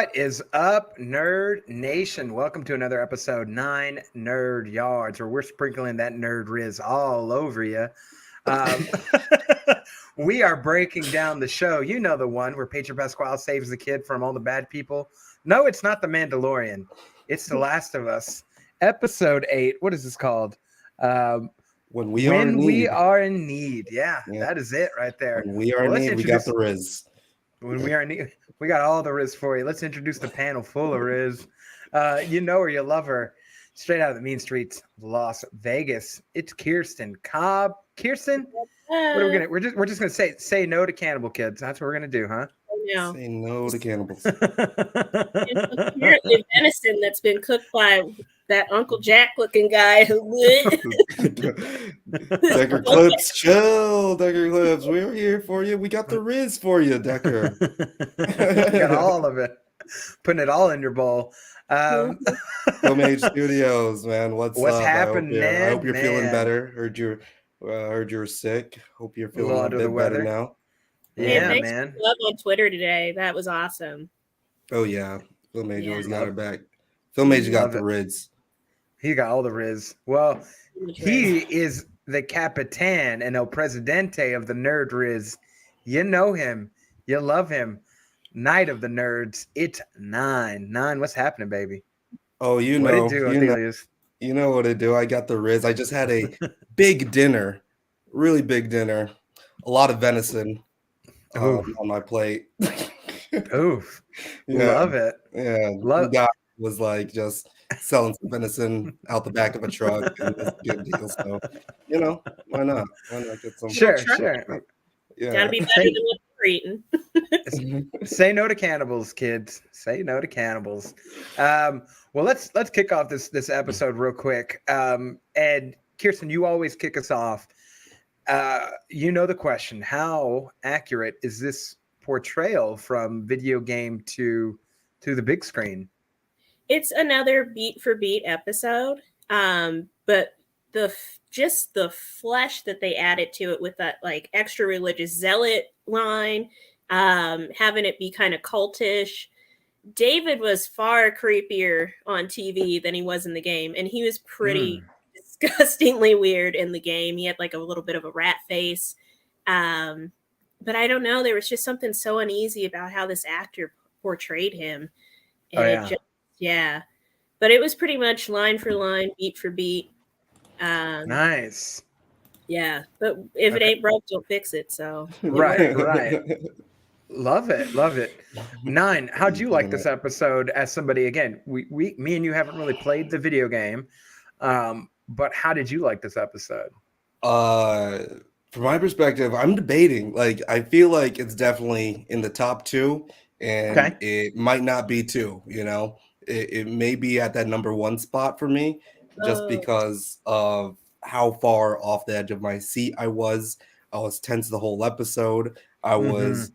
What is up, Nerd Nation? Welcome to another episode, NineNerdYards, where we're sprinkling that nerd riz all over you. Um, we are breaking down the show. You know the one where Pedro Pascal saves the kid from all the bad people. No, it's not The Mandalorian. It's The Last of Us. Episode 8. What is this called? When we are in need. Yeah, that is it right there. When we are in need, we got the Riz. When we are in need, we got all the Riz for you. Let's introduce the panel full of Riz. You know her, you love her. Straight out of the mean streets of Las Vegas. It's Kirsten Cobb. Kirsten, what are we gonna? We're just gonna say no to cannibal kids. That's what we're gonna do, huh? No. Say no to cannibals. Apparently, venison that's been cooked by that Uncle Jack looking guy who Decker Clips, chill, Decker Clips. We're here for you. We got the Riz for you, Decker. Got all of it. Putting it all in your bowl. Homemade Studios, man. What's up? Happening? I hope you're feeling better. Heard you're sick. Hope you're feeling a bit better now. Yeah, thanks man. For love on Twitter today. That was awesome. Oh yeah, Phil Major always got her back. Phil Major got the Riz. He got all the Riz. Well, he is the Capitan and El Presidente of the Nerd Riz. You know him. You love him. Night of the Nerds. It's Nine. What's happening, baby? Oh, you know what to do. I got the Riz. I just had a big dinner, really big dinner. A lot of venison on my plate. Oof. Love it. Yeah. Guy was like just selling some venison out the back of a truck. And it was a good deal. So, why not? Why not get some? Sure. Yeah. Gotta be better than what we're eating. Say no to cannibals, kids. Say no to cannibals. Well, let's kick off this episode real quick. And Kirsten, you always kick us off. You know the question: how accurate is this portrayal from video game to the big screen? It's another beat for beat episode, but the flesh that they added to it with that like extra religious zealot line, having it be kind of cultish. David was far creepier on TV than he was in the game, and he was pretty disgustingly weird in the game. He had like a little bit of a rat face, but I don't know. There was just something so uneasy about how this actor portrayed him. And but it was pretty much line for line, beat for beat. Nice. Yeah, but if it ain't broke, don't fix it. So right. Love it. Nine, how'd you like this episode as somebody, again, me and you haven't really played the video game, but how did you like this episode? From my perspective, I'm debating. Like, I feel like it's definitely in the top 2, and it might not be 2, It may be at that number 1 spot for me, just because of how far off the edge of my seat I was. I was tense the whole episode. I was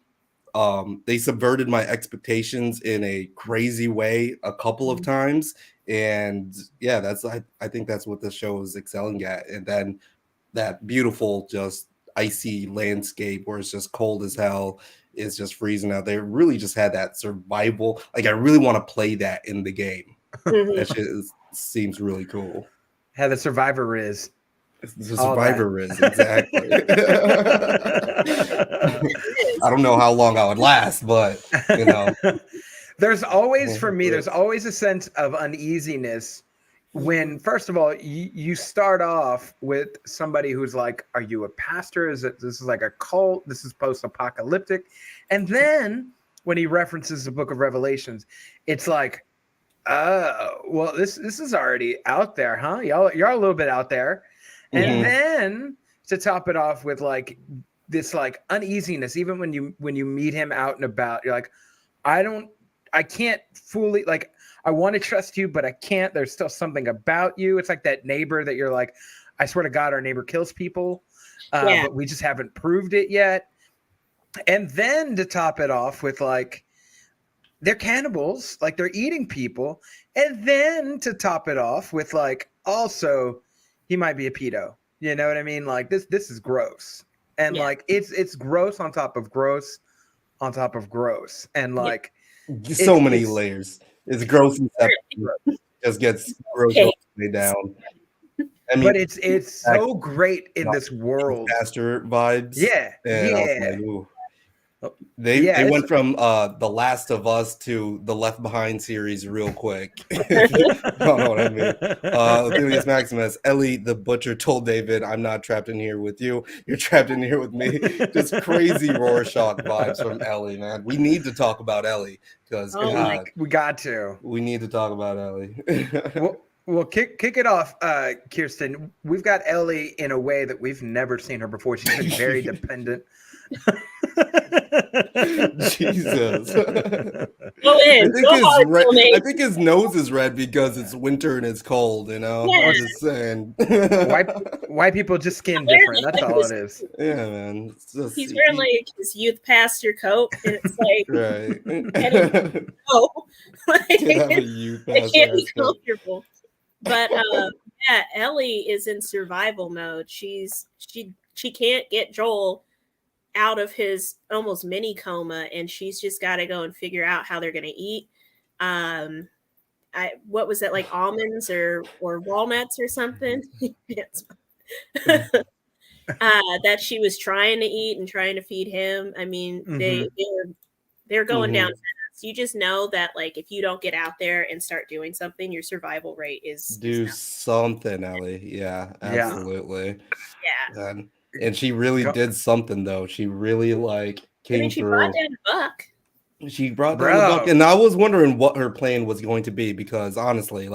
they subverted my expectations in a crazy way a couple of times. And yeah, I think that's what the show is excelling at. And then that beautiful, just icy landscape where it's just cold as hell, is just freezing out there. Really just had that survival. Like, I really want to play that in the game. That shit seems really cool. Had the Survivor Riz. The Survivor Riz, exactly. I don't know how long I would last, but there's always, for me, there's always a sense of uneasiness when, first of all, you start off with somebody who's like, are you a pastor? This is like a cult? This is post-apocalyptic. And then when he references the book of Revelations, it's like, well, this is already out there, huh? You're a little bit out there. And then to top it off with like this like uneasiness, even when you meet him out and about, you're like, I can't fully, like, I want to trust you, but I can't. There's still something about you. It's like that neighbor that you're like, I swear to God, our neighbor kills people, but we just haven't proved it yet. And then to top it off with like, they're cannibals, like they're eating people. And then to top it off with like, also, he might be a pedo. You know what I mean? Like this is gross. And like, it's gross on top of gross on top of gross. And like, So many layers. It's gross and just gets gross all the way down. I mean, but it's so great in this world. Pastor vibes. Yeah, and yeah. I was like, ooh. They went from The Last of Us to the Left Behind series real quick. Don't know what I mean. Aphelios Maximus, Ellie the Butcher told David, "I'm not trapped in here with you. You're trapped in here with me." Just crazy Rorschach vibes from Ellie, man. We need to talk about Ellie because we got to. We need to talk about Ellie. Well, kick it off, Kirsten. We've got Ellie in a way that we've never seen her before. She's been very dependent. Jesus. I think his nose is red because it's winter and it's cold, you know? Yeah. I'm just saying. White people just skin different. That's all it is. Yeah, man. He's wearing like his youth pastor coat, and it's like, right. I can't be comfortable. But yeah, Ellie is in survival mode. She can't get Joel out of his almost mini coma, and she's just got to go and figure out how they're going to eat. What was it, like almonds or walnuts or something? That she was trying to eat and trying to feed him. I mean, they're going down fast. You just know that, like, if you don't get out there and start doing something, your survival rate is something, Ellie. Yeah, absolutely. Yeah. And she really did something, though. She really came she through. Brought down a buck. She brought down the buck, and I was wondering what her plan was going to be because honestly,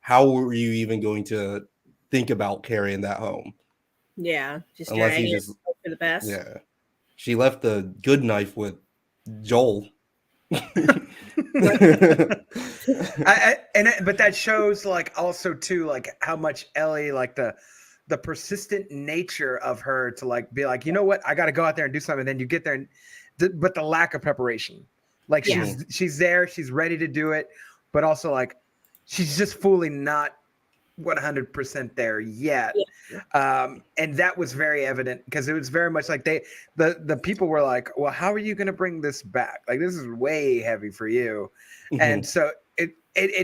how were you even going to think about carrying that home? Yeah, just unless you just hope for the best. Yeah, she left the good knife with Joel. But that shows also too how much Ellie the persistent nature of her to be you know what, I got to go out there and do something. And then you get there, but the lack of preparation, she's there, she's ready to do it, but also she's just fully not 100% there yet. And that was very evident because it was very much the people were like, well, how are you going to bring this back? This is way heavy for you. And so it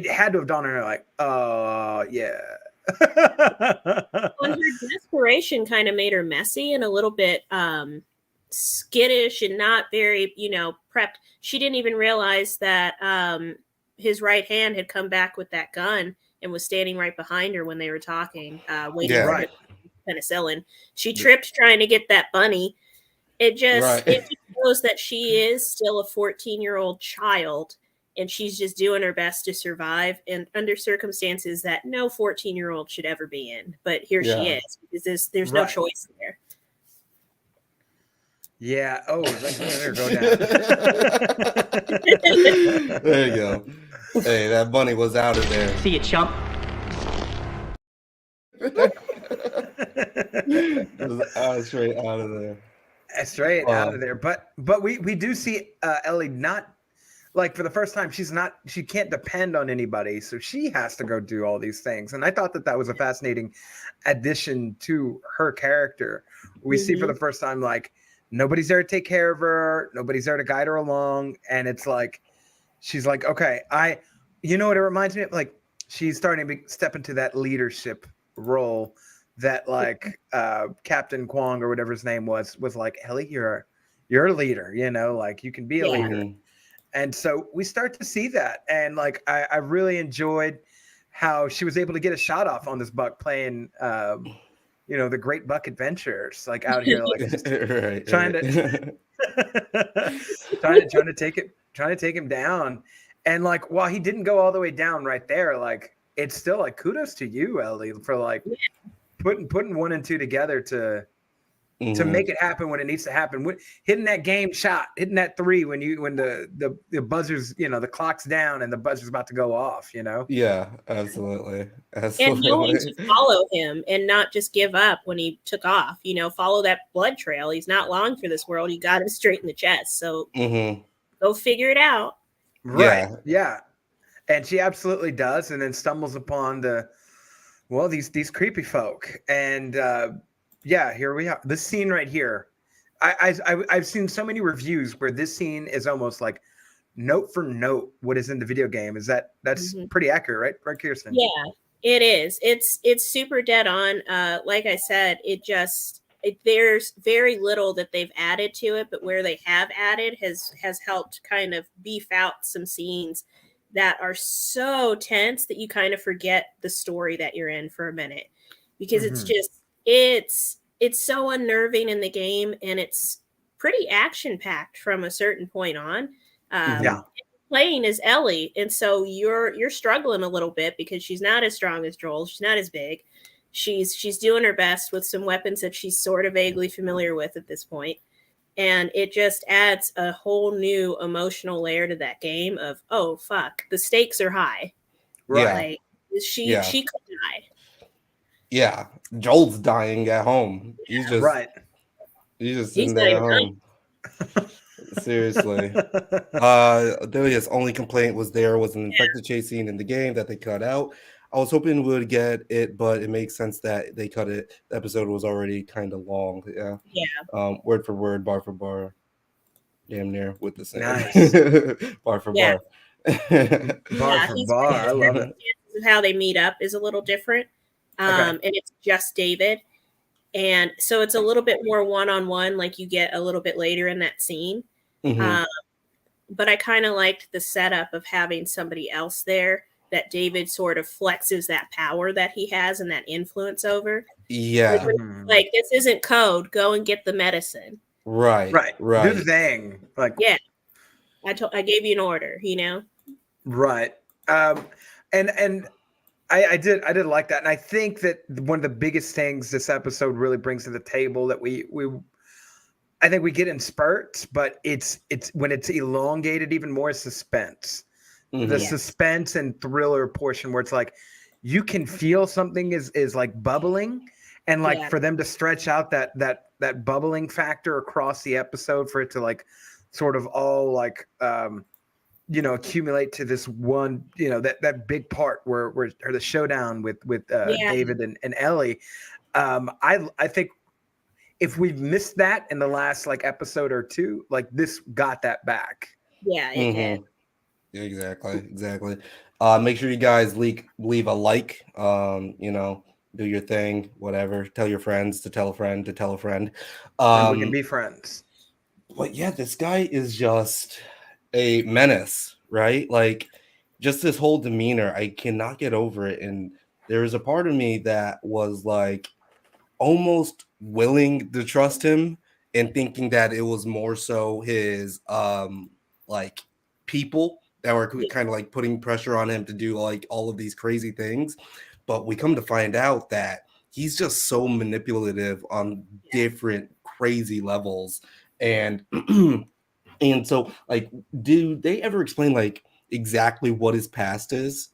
had to have dawned on her oh yeah. Well, her desperation kind of made her messy and a little bit skittish and not very, prepped. She didn't even realize that his right hand had come back with that gun and was standing right behind her when they were talking, waiting for penicillin. She tripped trying to get that bunny. It just shows that she is still a 14-year-old child, and she's just doing her best to survive and under circumstances that no 14-year-old should ever be in. But here she is, because there's no choice there. Yeah. Oh, there go down. There you go. Hey, that bunny was out of there. See you, chump. Straight out of there. Straight out of there. But we do see Ellie not for the first time. She can't depend on anybody, so she has to go do all these things. And I thought that was a fascinating addition to her character. We see for the first time nobody's there to take care of her, nobody's there to guide her along, and it's she's okay, you know what it reminds me of? She's starting to step into that leadership role that Captain Kwong or whatever his name was Ellie, you're a leader, you can be a leader. And so we start to see that. And I really enjoyed how she was able to get a shot off on this buck playing the Great Buck Adventures, out here trying to take him down. And while he didn't go all the way down right there, it's still kudos to you, Ellie, for putting one and two together to make it happen when it needs to happen. Hitting that game shot, hitting that three when the buzzers, the clock's down and the buzzer's about to go off, Yeah, absolutely. And knowing to follow him and not just give up when he took off, follow that blood trail. He's not long for this world. He got him straight in the chest. So go figure it out. Right. Yeah. And she absolutely does. And then stumbles upon these creepy folk. And here we are. This scene right here. I've seen so many reviews where this scene is almost note for note what is in the video game. That's pretty accurate, right, Kirsten? Yeah, it is. It's super dead on. Like I said, there's very little that they've added to it, but where they have added has helped kind of beef out some scenes that are so tense that you kind of forget the story that you're in for a minute, because it's so unnerving in the game, and it's pretty action packed from a certain point on. Playing as Ellie, and so you're struggling a little bit because she's not as strong as Joel. She's not as big. She's doing her best with some weapons that she's sort of vaguely familiar with at this point, and it just adds a whole new emotional layer to that game of, oh fuck, the stakes are high. Right. Like she could die. Yeah, Joel's dying at home. He's just sitting there at home. Seriously. Delia's only complaint was an infected chase scene in the game that they cut out. I was hoping we would get it, but it makes sense that they cut it. The episode was already kind of long. Yeah. Word for word, bar for bar, damn near with the same. Nice. Bar for bar. Bar for bar. I love it. Of how they meet up is a little different. And it's just David. And so it's a little bit more one-on-one, like you get a little bit later in that scene. But I kind of liked the setup of having somebody else there that David sort of flexes that power that he has and that influence over. Yeah. Like, this isn't code. Go and get the medicine. Right. Do the thing. Like, yeah. I gave you an order, you know? Right. And I did like that. And I think that one of the biggest things this episode really brings to the table that I think we get in spurts, but it's when it's elongated even more, suspense. The suspense and thriller portion where it's like you can feel something is like bubbling, and like for them to stretch out that bubbling factor across the episode for it to like sort of all like accumulate to this one, that big part where the showdown with David and Ellie. I think if we've missed that in the last like episode or two, like this got that back. Yeah, it did. Yeah, exactly. Make sure you guys leave a like. Do your thing, whatever. Tell your friends to tell a friend to tell a friend. And we can be friends. But yeah, this guy is just a menace, right? Like, just this whole demeanor, I cannot get over it. And there's a part of me that was like almost willing to trust him and thinking that it was more so his like people that were kind of like putting pressure on him to do like all of these crazy things. But we come to find out that he's just so manipulative on different crazy levels. And and so, like, do they ever explain like exactly what his past is?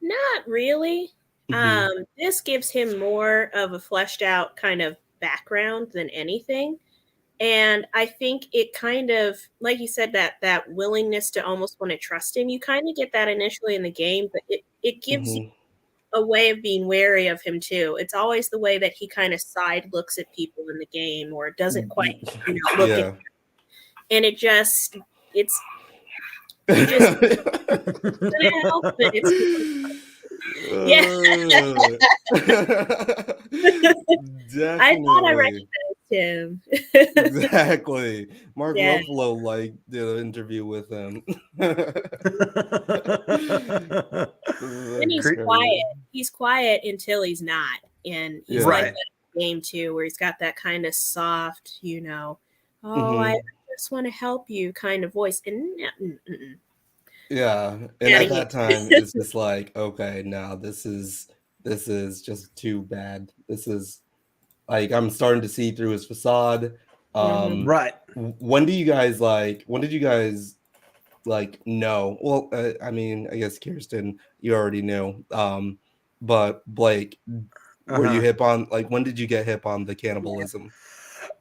Not really. This gives him more of a fleshed out kind of background than anything. And I think it kind of, like you said, that willingness to almost want to trust him, you kind of get that initially in the game, but it gives you a way of being wary of him too. It's always the way that he kind of side looks at people in the game, or doesn't quite look at them. And it just Definitely. I thought I recognized him. Exactly. Mark Ruffalo like did an interview with him. And he's quiet. He's quiet until he's not. And he's like that game too, where he's got that kind of soft, I just want to help you kind of voice. And yeah, and at that time it's just like, okay, now this is just too bad. This is like, I'm starting to see through his facade. When did you guys know? Well, I mean, I guess Kirsten, you already knew. But Blake, were you hip on, like, when did you get hip on the cannibalism?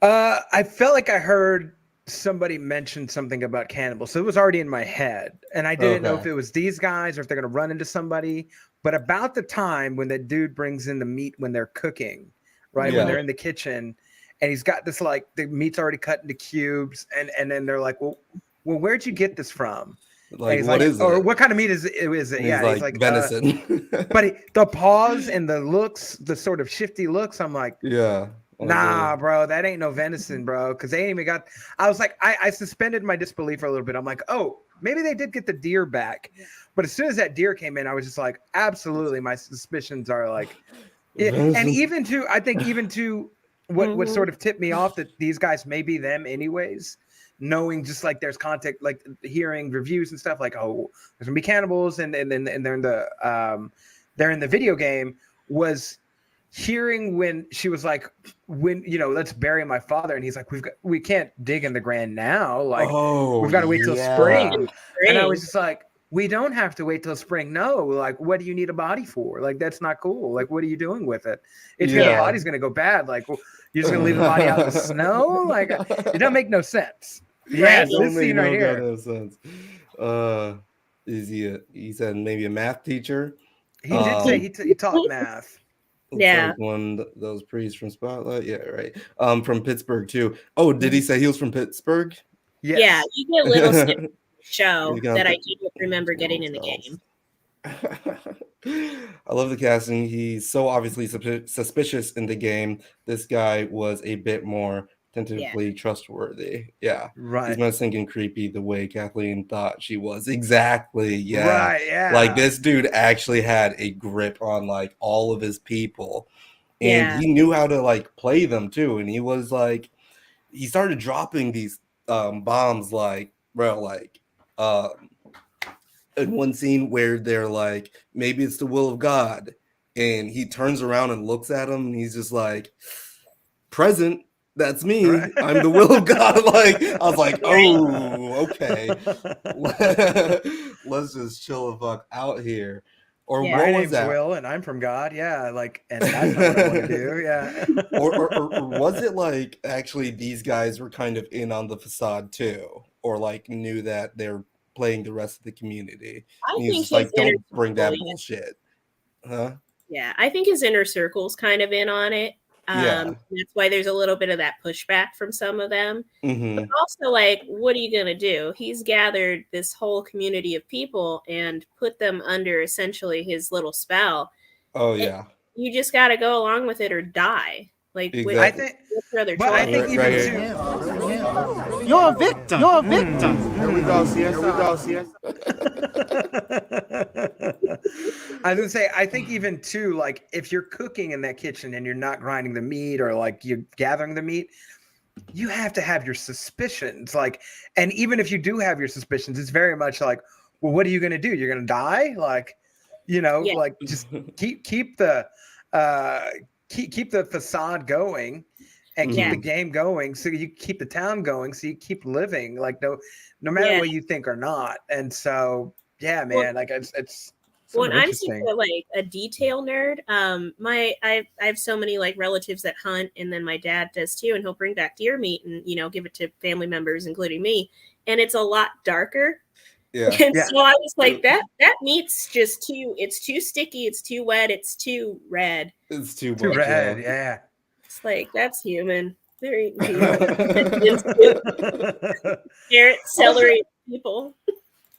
I felt like I heard somebody mention something about cannibals, so it was already in my head, and I didn't know if it was these guys or if they're going to run into somebody. But about the time when the dude brings in the meat when they're cooking, when they're in the kitchen, and he's got this, like, the meat's already cut into cubes, and then they're like, well, well, where'd you get this from? Like, what is it? Or what kind of meat is it? Yeah, he's like venison. But the pause and the looks, the sort of shifty looks, I'm like, yeah. Nah, bro, that ain't no venison, bro. Because they ain't even got. I was like, I suspended my disbelief for a little bit. I'm like, oh, maybe they did get the deer back. But as soon as that deer came in, I was just like, absolutely, my suspicions are like, and even to, I think even to what sort of tipped me off that these guys may be them anyways. Knowing just like there's context, like hearing reviews and stuff, like oh, there's gonna be cannibals, and they're in the video game, was hearing when she was like, when let's bury my father, and he's like, we can't dig in the ground now, like we've got to wait till spring. And I was just like, we don't have to wait till spring. No, like what do you need a body for? Like that's not cool. Like what are you doing with it? It's the body's gonna go bad. Like you're just gonna leave the body out in the snow? Like it doesn't make no sense. Yeah, this scene right here. No sense. Is he said maybe a math teacher? He did say he taught math. Yeah, like one those priests from Spotlight. Yeah, right. From Pittsburgh too. Oh, did he say he was from Pittsburgh? Yes. Yeah, you get a little snippet of the show that I do remember getting in the game. I love the casting. He's so obviously suspicious in the game. This guy was a bit more tentatively trustworthy. Yeah, right. He's menacing and creepy the way Kathleen thought she was. Exactly. Yeah. Right. Yeah. Like this dude actually had a grip on like all of his people, and he knew how to like play them too. And he was like, he started dropping these bombs like, bro, like in one scene where they're like, maybe it's the will of God, and he turns around and looks at him, and he's just like, present. That's me. Right. I'm the will of God. Like I was like, oh, okay. Let's just chill the fuck out here. Or what was name's that? Will, and I'm from God. Yeah, like, and that's not what I want to do. Yeah. or was it like actually these guys were kind of in on the facade too, or like knew that they're playing the rest of the community? I think he's like, don't bring that bullshit. Huh? Yeah, I think his inner circle's kind of in on it. That's why there's a little bit of that pushback from some of them. But also, like, what are you gonna do? He's gathered this whole community of people and put them under essentially his little spell. Oh yeah, you just got to go along with it or die. Like, exactly. I think even too, you're a victim. You're a victim. Here we go, siesta. I was gonna say, I think even too, like if you're cooking in that kitchen and you're not grinding the meat or like you're gathering the meat, you have to have your suspicions. Like, and even if you do have your suspicions, it's very much like, well, what are you gonna do? You're gonna die? Like, like just keep the facade going and keep the game going, so you keep the town going, so you keep living, like no matter what you think or not. And so man, like it's when I'm super like a detail nerd, I have so many like relatives that hunt, and then my dad does too, and he'll bring back deer meat and give it to family members, including me, and it's a lot darker. Yeah. And so I was like, that meat's just it's too sticky, it's too wet, it's too red. It's too red, yeah. It's like, that's human. They're eating carrot, celery, people.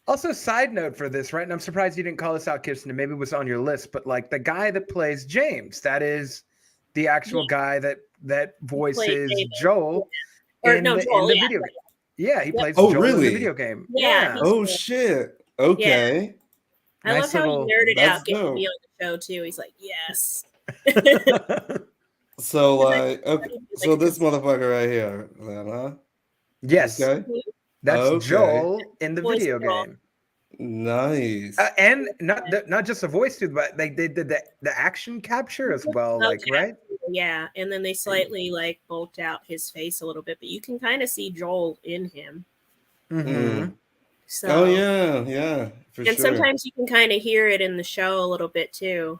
Also, side note for this, right? And I'm surprised you didn't call this out, Kirsten, and maybe it was on your list, but like the guy that plays James, that is the actual guy that voices Joel in the video game. Yeah, he plays Joel in the video game. Yeah. Oh shit. Okay. I love how he nerded out getting to be on the show too. He's like, yes. So like, okay, so this motherfucker right here, then, huh? Yes. Okay. That's Joel in the video game. Nice. And not just the voice dude, but they did the action capture as well, like right? Yeah, and then they slightly like bulked out his face a little bit, but you can kind of see Joel in him. Mm-hmm. So, yeah, for sure. And sometimes you can kind of hear it in the show a little bit too.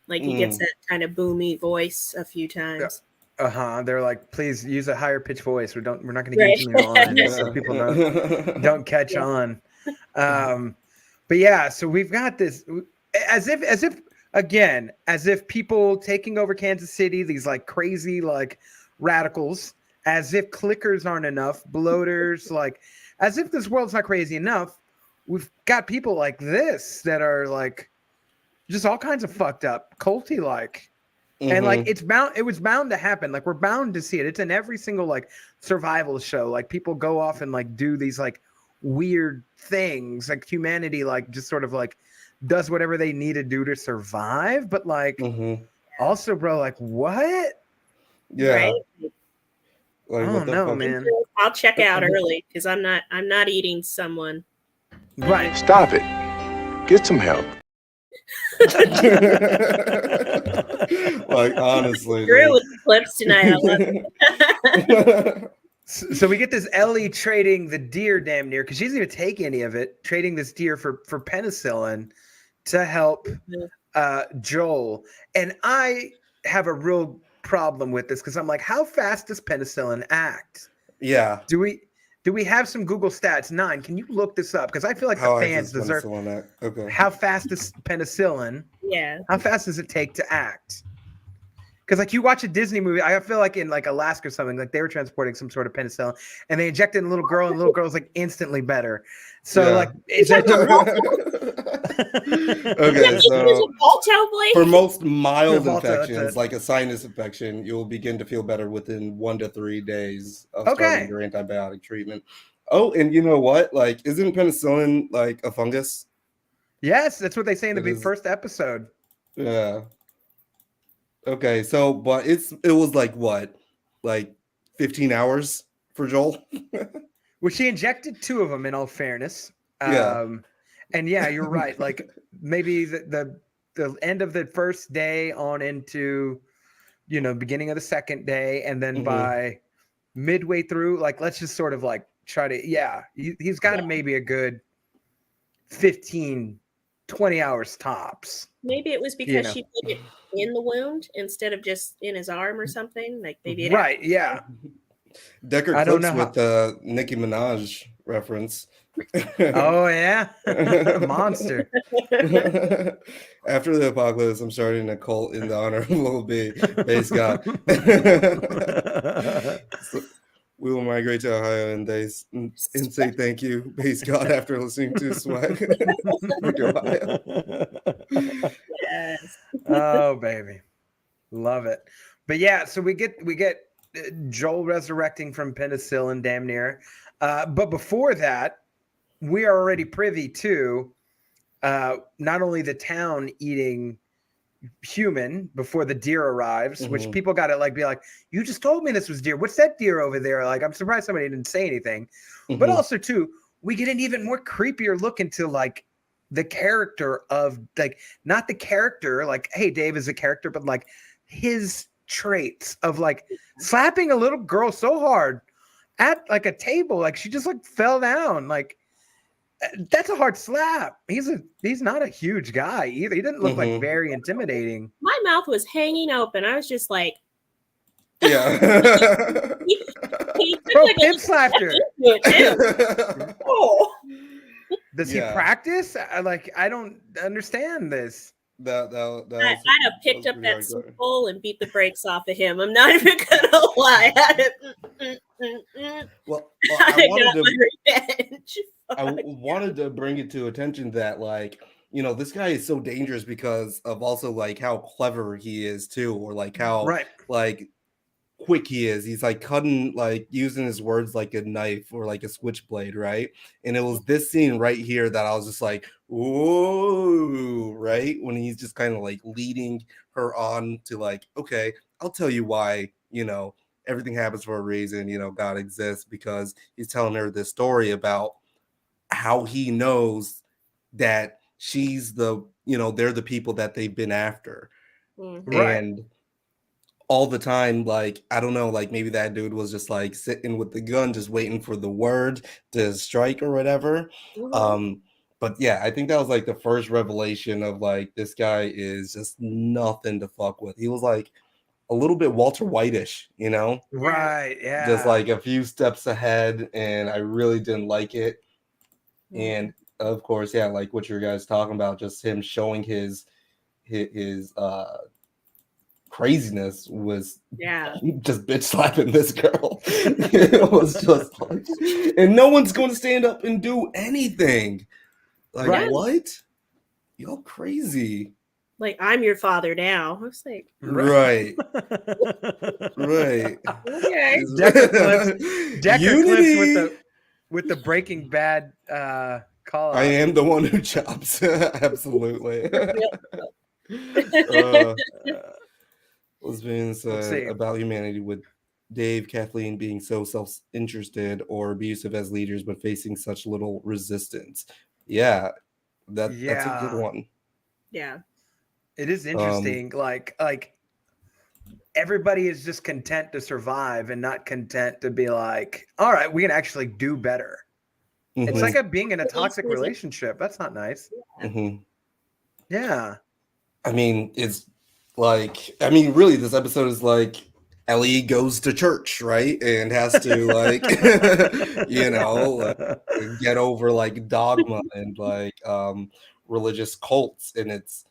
Like he gets that kind of boomy voice a few times. They're like, please use a higher pitch voice. We're not going to give you a line so people don't catch on. But yeah, so we've got this as if people taking over Kansas City, these like crazy like radicals, as if clickers aren't enough, bloaters, like as if this world's not crazy enough. We've got people like this that are like just all kinds of fucked up, culty like. And like it was bound to happen. Like we're bound to see it. It's in every single like survival show. Like people go off and like do these like weird things. Like humanity like just sort of like does whatever they need to do to survive. But like also, bro, like what? Yeah. Right? Like, I don't know, man. I'll check out early because I'm not eating someone. Right. Stop it. Get some help. Like honestly, Drew with the clips tonight. I love it. So we get this Ellie trading the deer damn near because she doesn't even take any of it, trading this deer for penicillin to help Joel. And I have a real problem with this because I'm like, how fast does penicillin act? Yeah. Do we have some Google stats? Nine, can you look this up? Because I feel like the fans deserve. Okay. How fast is penicillin? Yeah. How fast does it take to act? Because like you watch a Disney movie, I feel like in like Alaska or something, like they were transporting some sort of penicillin, and they injected a little girl, and the little girl's like instantly better. So like, it's like okay. So for most mild Volta, infections, like a sinus infection, you'll begin to feel better within 1 to 3 days of starting your antibiotic treatment. Oh, and you know what? Like, isn't penicillin like a fungus? Yes, that's what they say in the first episode. Yeah. Okay, so but it was like what, like 15 hours for Joel. Well, she injected 2 of them. In all fairness, yeah, and yeah, you're right. Like maybe the end of the first day on into, beginning of the second day, and then by midway through, like let's just sort of like try to he's got maybe a good 15, 20 hours tops. Maybe it was because she put it in the wound instead of just in his arm or something. Like maybe it right, yeah. Decker I don't clips know with Nicki Minaj reference. Oh yeah, monster. After the apocalypse, I'm starting a cult in the honor of Lil B, Base God. So, we will migrate to Ohio and say thank you, Base God, after listening to Swag. Yes. Oh baby, love it. But yeah, so we get Joel resurrecting from penicillin, damn near. But before that, we are already privy to not only the town eating human before the deer arrives, which people got to like be like, you just told me this was deer. What's that deer over there? Like, I'm surprised somebody didn't say anything. But also too, we get an even more creepier look into like the character of like, not the character, like, hey, Dave is a character, but like his traits of like slapping a little girl so hard at like a table, like she just like fell down. Like that's a hard slap. He's not a huge guy either. He didn't look like very intimidating. My mouth was hanging open. I was just like, yeah. he Bro, like pimp slapped her. Oh. Does he practice? I don't understand this. That I'd have picked up that spool and beat the brakes off of him. I'm not even gonna lie. Well, I got my revenge. I wanted to bring it to attention that like, this guy is so dangerous because of also like how clever he is too, or like how like quick he is. He's like cutting, like using his words like a knife or like a switchblade, right? And it was this scene right here that I was just like, whoa, right? When he's just kind of like leading her on to like, okay, I'll tell you why, everything happens for a reason, God exists, because he's telling her this story about how he knows that she's the, they're the people that they've been after. And all the time, like, I don't know, like maybe that dude was just like sitting with the gun, just waiting for the word to strike or whatever. But yeah, I think that was like the first revelation of like, this guy is just nothing to fuck with. He was like a little bit Walter White-ish, Right, yeah. Just like a few steps ahead, and I really didn't like it. And of course, yeah, like what you guys talking about, just him showing his craziness was Yeah. just bitch slapping this girl. It was just like, and no one's going to stand up and do anything. Like, Right. what? Y'all crazy. Like, I'm your father now. I was like, Right. Right. okay. Decker clips Unity. with the Breaking Bad call. I am the one who chops. Absolutely. Lesbian said about humanity with Dave, Kathleen being so self-interested or abusive as leaders, but facing such little resistance. Yeah, that's a good one. Yeah, it is interesting. Like everybody is just content to survive and not content to be like, all right, we can actually do better. Mm-hmm. It's like being in a toxic relationship. That's not nice. Mm-hmm. Yeah. I mean, it's like, I mean, really, this episode is like Ellie goes to church, right? And has to like, get over like dogma and like religious cults. And it's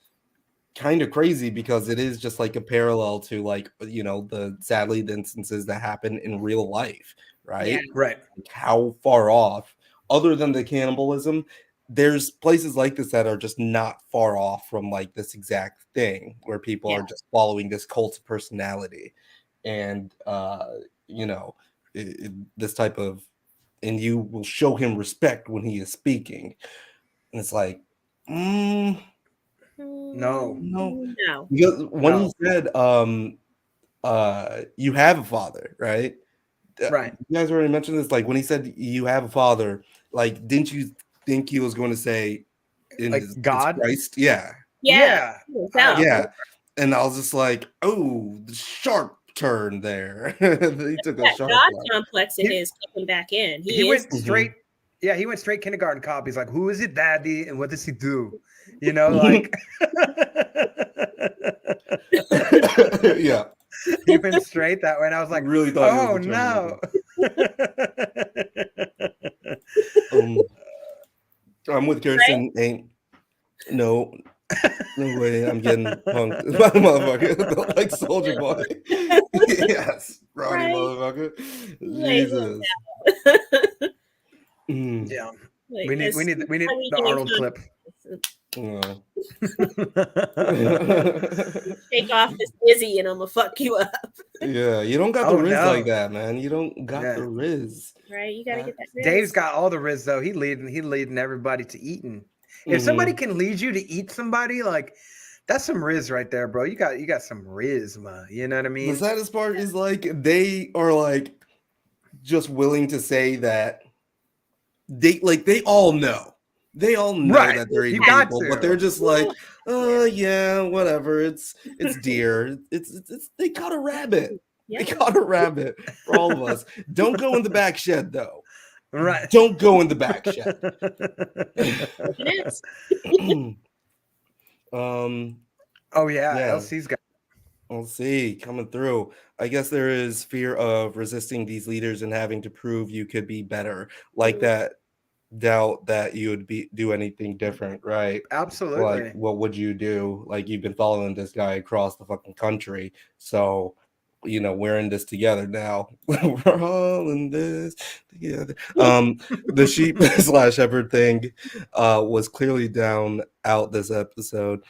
kind of crazy because it is just like a parallel to like, the sadly the instances that happen in real life, right? Yeah. Right. Like how far off, other than the cannibalism, there's places like this that are just not far off from like this exact thing where people are just following this cult of personality. And this type of, and you will show him respect when he is speaking, and it's like no because when he said you have a father, right? You guys already mentioned this, like when he said you have a father, like didn't you think he was going to say in like God? Christ? Yeah. And I was just like, oh, the sharp turn there. He took a sharp God complex in his coming back in. He went straight. Yeah, he went straight kindergarten cop. He's like, who is it, daddy? And what does he do? Like yeah. He went straight that way. And I was like, really thought oh no. I'm with Kirsten. Ain't no way I'm getting punked by the motherfucker. Like Soldier Boy. Yes, Ronnie motherfucker. Jesus. Yeah. Like, we need the Arnold clip. Take off this Izzy and I'm gonna fuck you up. Yeah, you don't got the riz like that, man. You don't got the riz. Right, you gotta get that riz. Dave's got all the riz though. He leading everybody to eating. If somebody can lead you to eat somebody, like that's some riz right there, bro. You got some rizma. You know what I mean? The saddest part is like they are like just willing to say that they all know. They all know that they're eating people, but they're just like, oh yeah, whatever. It's deer. It's they caught a rabbit. They caught a rabbit for all of us. Don't go in the back shed though. Right. Don't go in the back shed. Oh yeah, LC's got. LC coming through. I guess there is fear of resisting these leaders and having to prove you could be better, like that. Doubt that you would do anything different, right? Absolutely. Like, what would you do? Like, you've been following this guy across the fucking country, so we're in this together now. We're all in this together. The sheep / shepherd thing was clearly down out this episode.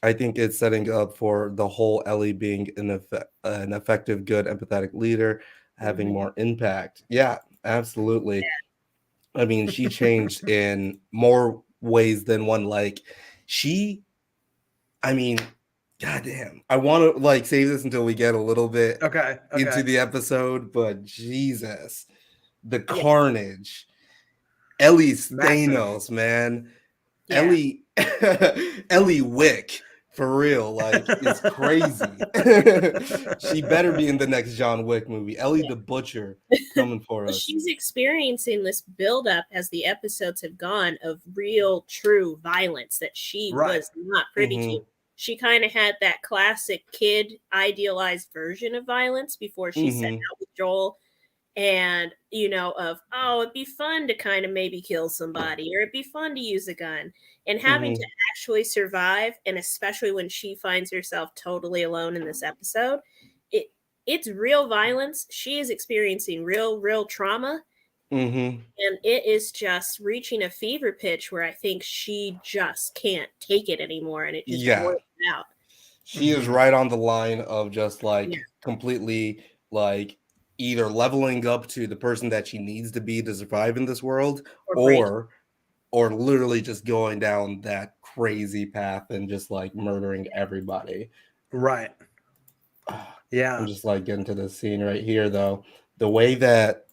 I think it's setting up for the whole Ellie being an effective, good, empathetic leader, having more impact. Yeah, absolutely. Yeah. I mean, she changed in more ways than one. Like, goddamn. I want to like save this until we get a little bit into the episode, but Jesus, the carnage. Ellie's Thanos, man. Yeah. Ellie Wick. For real, like it's crazy. She better be in the next John Wick movie. Ellie the Butcher coming for us. She's experiencing this buildup as the episodes have gone of real, true violence that she was not privy to. She kind of had that classic kid idealized version of violence before she set out with Joel. and it'd be fun to kind of maybe kill somebody, or it'd be fun to use a gun, and having to actually survive, and especially when she finds herself totally alone in this episode, it's real violence. She is experiencing real trauma, and it is just reaching a fever pitch where I think she just can't take it anymore, and it just boils out. She is right on the line of just like completely like either leveling up to the person that she needs to be to survive in this world, or literally just going down that crazy path and just like murdering everybody. Right. Yeah. I'm just like getting to this scene right here though. The way that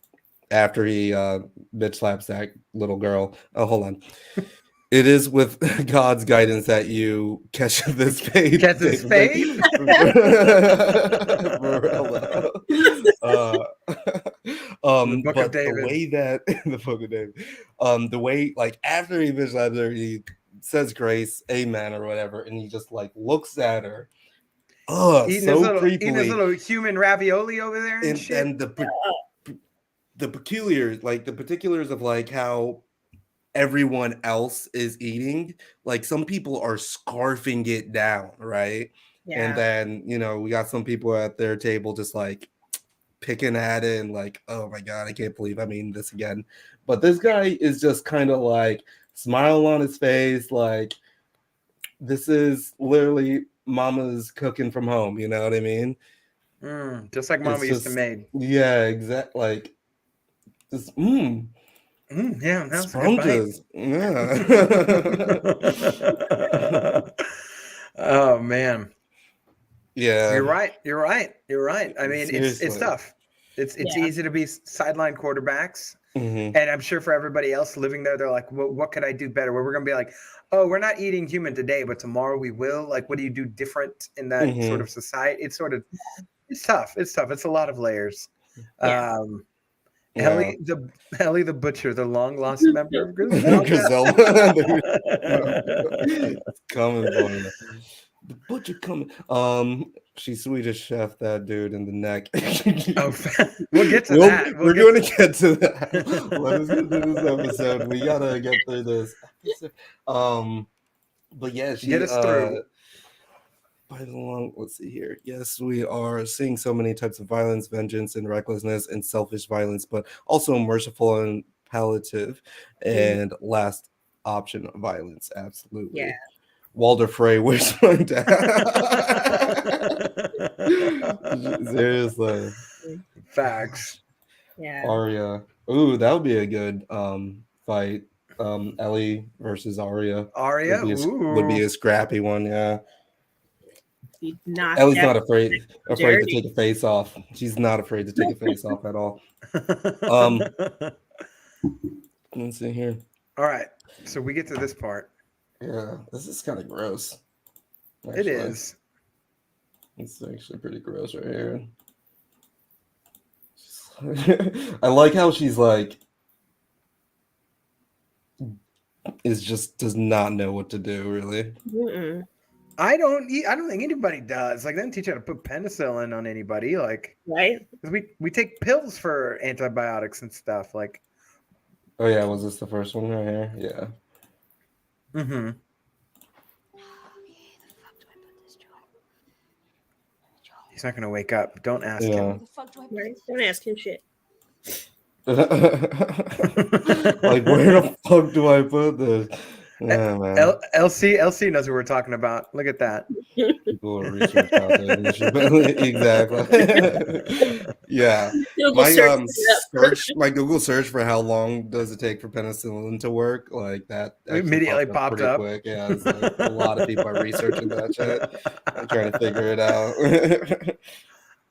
after he bitch slaps that little girl. Oh, hold on. It is with God's guidance that you catch this fate. Catch this fate? But the way that the book of David, the way like after he bitch slaps her, he says grace, amen, or whatever, and he just like looks at her. Oh, eating so creepily. Eating his little human ravioli over there and shit. And the particulars of like how everyone else is eating, like some people are scarfing it down, right? And then we got some people at their table just like picking at it and like, oh my god, I can't believe I'm eating this again. But this guy is just kind of like smile on his face, like this is literally mama's cooking from home, you know what I mean? Just like mama used to make. Yeah, exactly. Like this yeah, that's sponges. Yeah. Oh man. Yeah. You're right. I mean, it's tough. It's easy to be sideline quarterbacks. And I'm sure for everybody else living there, they're like, well, what could I do better? Where we're gonna be like, oh, we're not eating human today, but tomorrow we will. Like, what do you do different in that sort of society? It's tough. It's a lot of layers. Ellie the Butcher, the long lost member of Griselda. Coming for you. The butcher coming. She's Swedish chef that dude in the neck. We'll get to that. We're going to get to that. Let us get through this episode. We gotta get through this. But yeah, she get us through. Let's see here. Yes, we are seeing so many types of violence, vengeance, and recklessness, and selfish violence, but also merciful and palliative, and last option violence. Absolutely. Yeah. Walter Frey, where's my dad? Seriously. Facts. Yeah. Arya. Ooh, that would be a good fight. Ellie versus Arya. Would be a scrappy one, yeah. Ellie's not afraid to take a face off. She's not afraid to take a face off at all. Let's see here. All right. So we get to this part. Yeah, this is kind of gross. Actually. It is. It's actually pretty gross right here. I like how she's like does not know what to do, really. I don't think anybody does. Like, they didn't teach you how to put penicillin on anybody. Like, right? We take pills for antibiotics and stuff. Like, oh yeah, was this the first one right here? Yeah. He's not gonna wake up. Don't ask him. Don't ask him shit. Like, where the fuck do I put this? Yeah, man. LC knows what we're talking about. Look at that. People are research out there. Exactly. Yeah. My Google search for how long does it take for penicillin to work, like that immediately popped up. Quick. Yeah, it's like a lot of people are researching that shit. I'm trying to figure it out.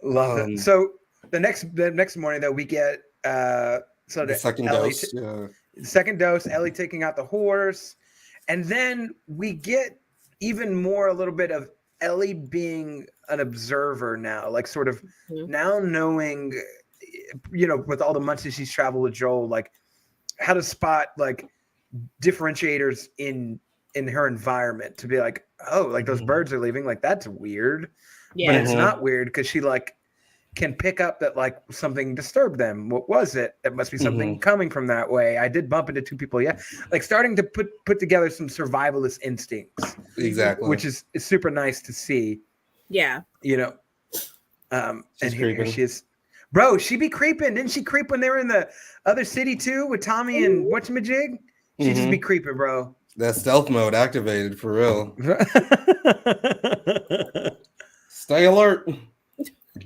Love it. So the next morning that we get the second dose. The second dose, Ellie taking out the horse. And then we get even more a little bit of Ellie being an observer now, like sort of now knowing, with all the months that she's traveled with Joel, like how to spot like differentiators in her environment, to be like, oh, like those birds are leaving, like that's weird. Yeah. But it's not weird because she like can pick up that like something disturbed them. What was it? It must be something coming from that way. I did bump into two people. Yeah. Like starting to put together some survivalist instincts. Exactly. Which is super nice to see. Yeah. You know, She's and here creeping. she is. Bro, she be creeping. Didn't she creep when they were in the other city too with Tommy and whatchamajig? She just be creeping, bro. That stealth mode activated for real. Stay alert.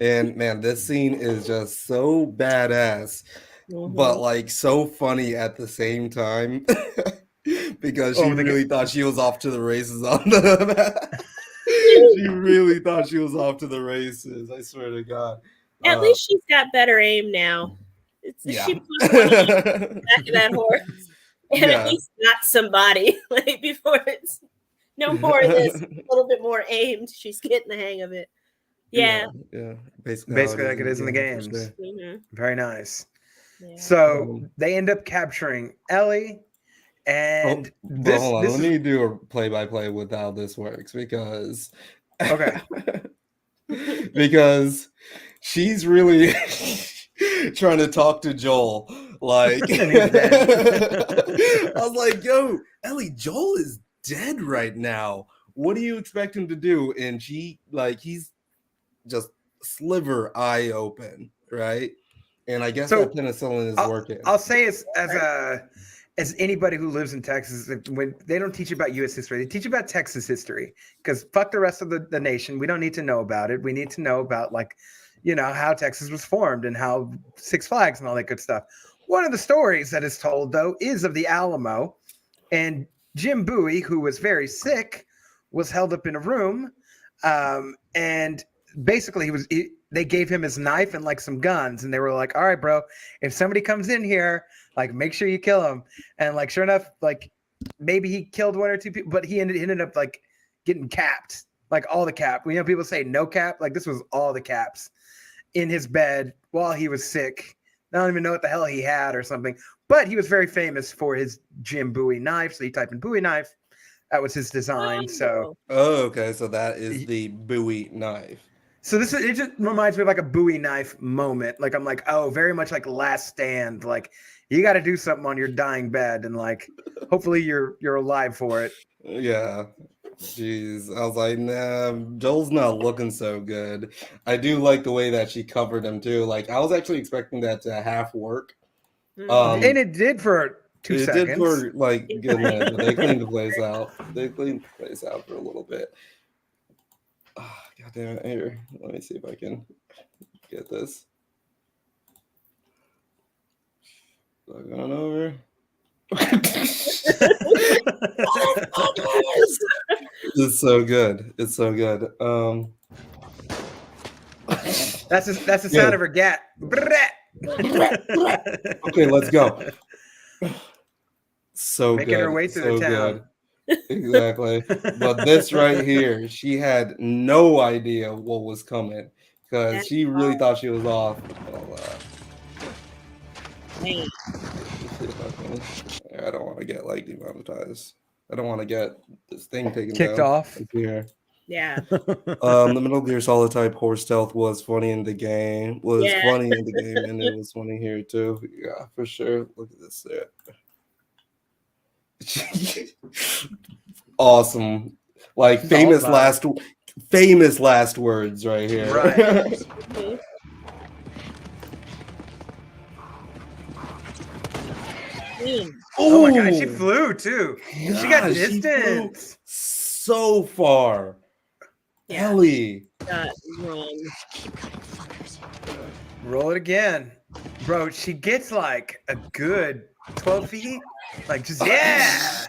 And man, this scene is just so badass, but like so funny at the same time because she really thought she was off to the races on the She really thought she was off to the races. I swear to God. At least she's got better aim now. She put one back of that horse. And at least not somebody. Like before, it's no more of this. A little bit more aimed. She's getting the hang of it. Yeah. Basically like it is in the games. Sure. Very nice. Yeah. So they end up capturing Ellie. And hold on. Let me do a play-by-play with how this works because because she's really trying to talk to Joel. Like I was like, yo, Ellie, Joel is dead right now. What do you expect him to do? And she he's just sliver eye open, right? And I guess that penicillin is working. I'll say as anybody who lives in Texas, when they don't teach you about U.S. history, they teach you about Texas history because fuck the rest of the nation. We don't need to know about it. We need to know about how Texas was formed and how Six Flags and all that good stuff. One of the stories that is told, though, is of the Alamo. And Jim Bowie, who was very sick, was held up in a room. And basically, they gave him his knife and some guns. And they were like, all right, bro, if somebody comes in here, make sure you kill him. And sure enough, maybe he killed one or two people, but he ended up getting capped. All the cap. People say no cap. This was all the caps in his bed while he was sick. I don't even know what the hell he had or something, but he was very famous for his Jim Bowie knife. So you type in Bowie knife. That was his design. So, okay. So that is the Bowie knife. So it just reminds me of a Bowie knife moment. I'm like, oh, very much like Last Stand. You got to do something on your dying bed. And hopefully you're alive for it. Yeah. Jeez, I was like, nah, Joel's not looking so good. I do like the way that she covered him too. I was actually expecting that to half work. And it did for 2 seconds. It did for good minute, but they cleaned the place out. They cleaned the place out for a little bit. Oh, God damn it. Here, let me see if I can get this. Log on over. It's so good. It's so good. That's the sound of her gat. Okay, let's go. So making good. her way through the town. Good. Exactly. But this right here, she had no idea what was coming because she really thought she was off. I don't want to get demonetized. I don't want to get this thing taken kicked down off. Here. Yeah. The Metal Gear Solid type horse stealth was funny in the game. Funny in the game, and it was funny here too. Yeah, for sure. Look at this there. Awesome. Famous last words right here. Right. Oh my God, she flew too. God, she got distance. So far. Yeah. Ellie. Roll it again. Bro, she gets a good 12 feet. Yeah.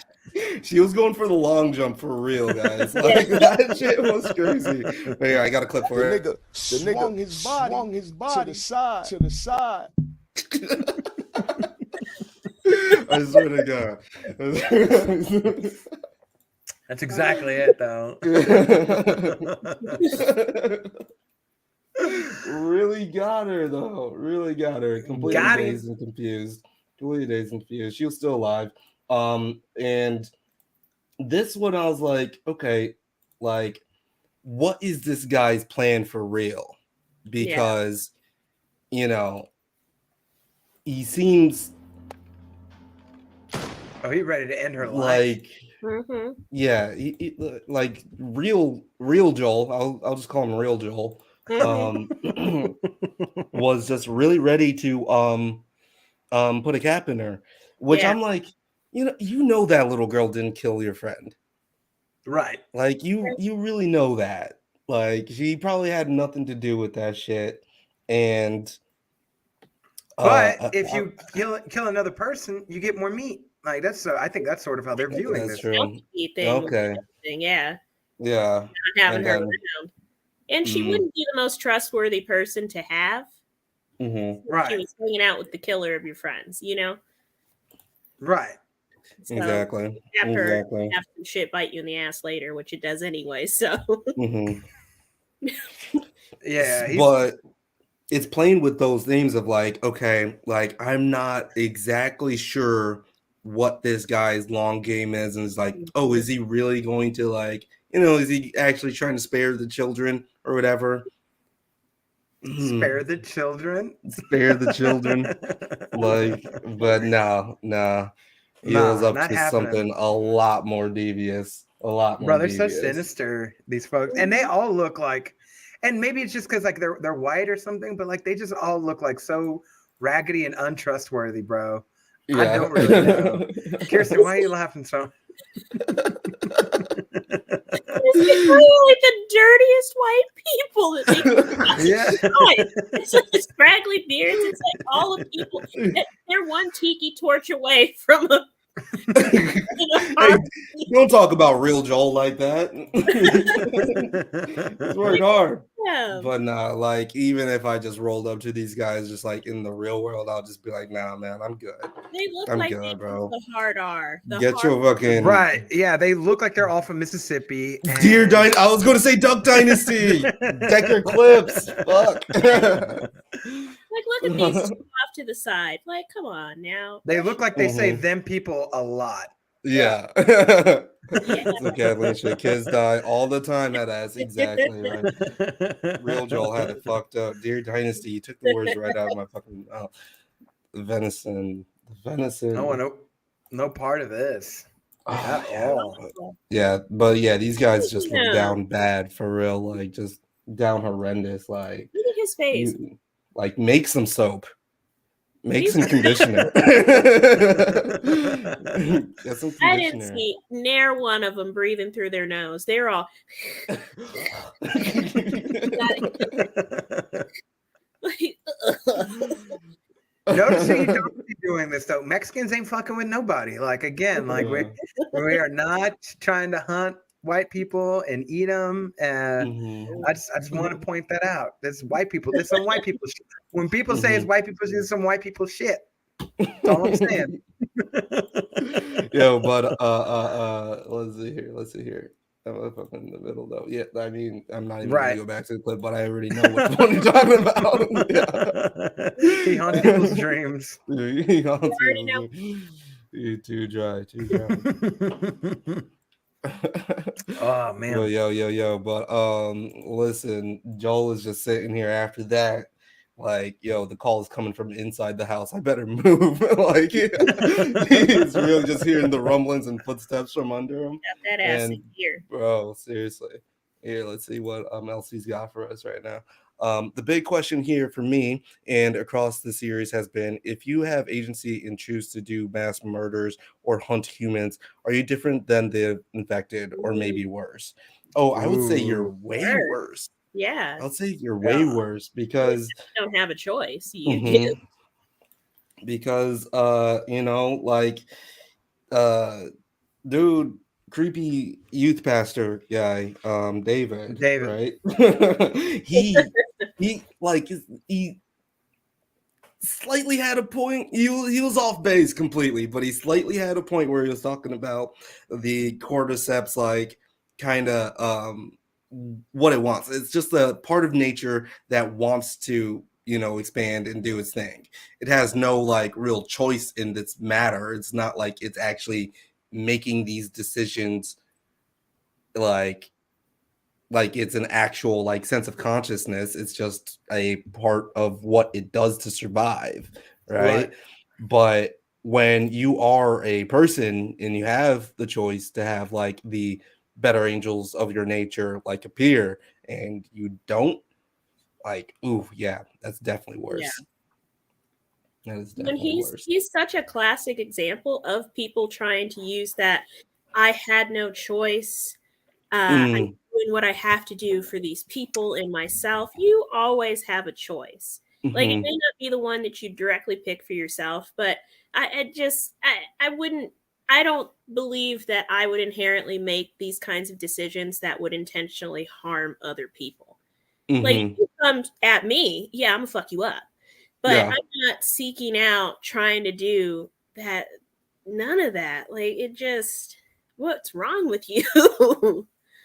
She was going for the long jump for real, guys. That shit was crazy. But yeah, I got a clip for it. The nigga swung his body to the side. I swear to God. That's exactly it, though. Really got her, though. Really got her. Completely dazed and confused. She was still alive. And this one, I was like, okay, what is this guy's plan for real? because you know he seems he ready to end her life. Like, yeah, he, like real Joel. I'll just call him real Joel. Was just really ready to put a cap in her, which I'm like, you know that little girl didn't kill your friend, right? Like you really know that. Like she probably had nothing to do with that shit, and but if you kill another person, you get more meat. Like that's I think that's sort of how they're viewing this. True. Okay. Yeah. Yeah. Not having her around. And she wouldn't be the most trustworthy person to have. Right. She was hanging out with the killer of your friends, Right. So exactly. After have some shit bite you in the ass later, which it does anyway. So. Yeah. But it's playing with those things of like, okay, like I'm not exactly sure what this guy's long game is, and it's like, oh, is he really going to like, is he actually trying to spare the children or whatever? Spare the children. Spare the children. Like, but no. He was up to something a lot more devious. A lot more devious. They're so sinister, these folks. And they all look like, and maybe it's just because like they're white or something, but like they just all look like so raggedy and untrustworthy, bro. Yeah. I don't really know. Kirsten, why are you laughing so? It's really like the dirtiest white people that they It's like scraggly beards. It's like all the people. They're one tiki torch away from a. Hey, don't talk about real Joel like that. He's worked hard. Yeah. But nah, like even if I just rolled up to these guys just like in the real world, I'll just be like, nah, man, I'm good. They look like good, bro. The hard R. Get your fucking right. Yeah, they look like they're all from Mississippi. And... Dear Dynasty. I was going to say Duck Dynasty. Decker Clips. Fuck. Like, look at these two off to the side. Like, come on now. They look like they say them people a lot. Yeah. It's the Kathleen shit. Kids die all the time. That's exactly right. Real Joel had it fucked up. Dear Dynasty, you took the words right out of my fucking mouth. Venison. No part of this. Yeah, but yeah, these guys just look down bad for real. Like, just down horrendous. Like, look at his face. Like, make some soap. Make some conditioner. Get some conditioner. I didn't see ne'er one of them breathing through their nose. They're all. Notice you don't be doing this though. Mexicans ain't fucking with nobody. Like again, like we are not trying to hunt white people and eat them. And I just want to point that out. There's white people. There's some white people shit. When people say it's white people, there's some white people shit. That's all I'm saying. Yo, but let's see here. I'm up in the middle though. Yeah, I mean, I'm not even gonna go back to the clip, but I already know what one you're talking about. Yeah. He haunts people's dreams. He haunts people's dreams. Too dry. Oh man. Well, yo. But listen, Joel is just sitting here after that. Like, yo, the call is coming from inside the house. I better move. Like, he's really just hearing the rumblings and footsteps from under him. Got that ass in here. Bro, seriously. Here, let's see what Elsie's got for us right now. The big question here for me and across the series has been, if you have agency and choose to do mass murders or hunt humans, are you different than the infected or maybe worse? Oh, I would say you're way worse. Yeah. I'll say you're way worse because you don't have a choice. You do. Because dude, creepy youth pastor guy, David, right? he slightly had a point. He was off base completely, but he slightly had a point where he was talking about the cordyceps, like kind of what it wants. It's just a part of nature that wants to, expand and do its thing. It has no like real choice in this matter. It's not like it's actually making these decisions like like it's an actual like sense of consciousness. It's just a part of what it does to survive, right? But when you are a person and you have the choice to have like the better angels of your nature like appear and you don't, like, ooh, yeah, that's definitely worse. That is definitely worse. He's such a classic example of people trying to use that I had no choice. I'm doing what I have to do for these people and myself. You always have a choice. Like, it may not be the one that you directly pick for yourself, but I don't believe that I would inherently make these kinds of decisions that would intentionally harm other people. Like, if you come at me, yeah, I'm gonna fuck you up. But I'm not seeking out trying to do that. None of that. Like, it just, what's wrong with you?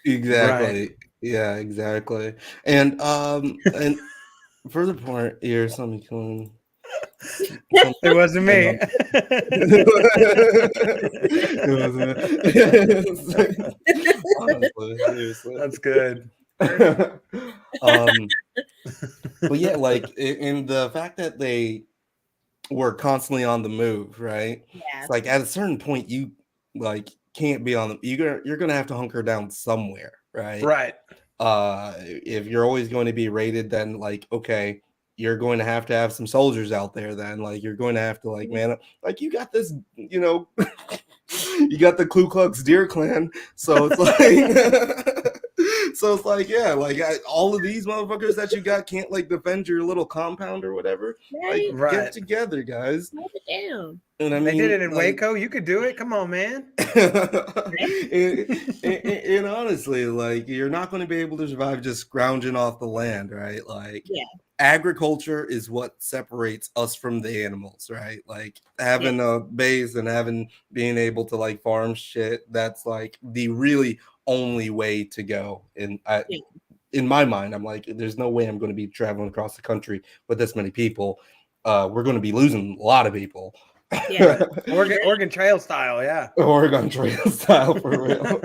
Exactly. Right. Yeah, exactly. And furthermore, here, something killing. It wasn't me. It wasn't. Honestly, seriously. That's good. But yeah, like in the fact that they were constantly on the move, right? Yeah. It's like at a certain point you like can't be on the you're gonna have to hunker down somewhere, right? Right. If you're always going to be raided, then like okay, you're going to have some soldiers out there. Then like you're going to have to like man, like you got this, you know, you got the Ku Klux Deer Clan, so it's like. So it's like, yeah, like all of these motherfuckers that you got can't like defend your little compound or whatever. Right? Like, get it together, guys. Hold it down. And I mean, they did it in like, Waco. You could do it. Come on, man. and honestly, like you're not going to be able to survive just scrounging off the land, right? Like, agriculture is what separates us from the animals, right? Like having a base and being able to like farm shit. That's like the really only way to go. And in my mind, I'm like, there's no way I'm going to be traveling across the country with this many people. We're going to be losing a lot of people. Yeah. Oregon Trail style, yeah. Oregon Trail style for real.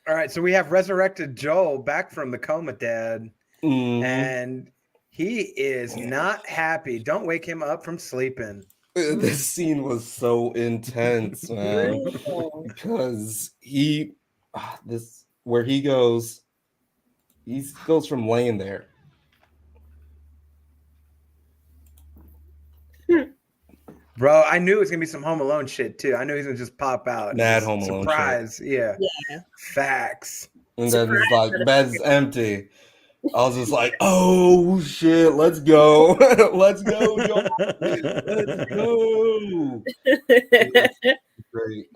All right, so we have resurrected Joel back from the coma, Dad, and he is not happy. Don't wake him up from sleeping. This scene was so intense, man, because where he goes from laying there. Bro, I knew it was gonna be some Home Alone shit too. I knew he was gonna just pop out. Mad Home Alone surprise, shit. Yeah. Facts. And then it's like bed's empty. I was just like, oh shit, let's go. Let's go, y'all. Let's go. Great.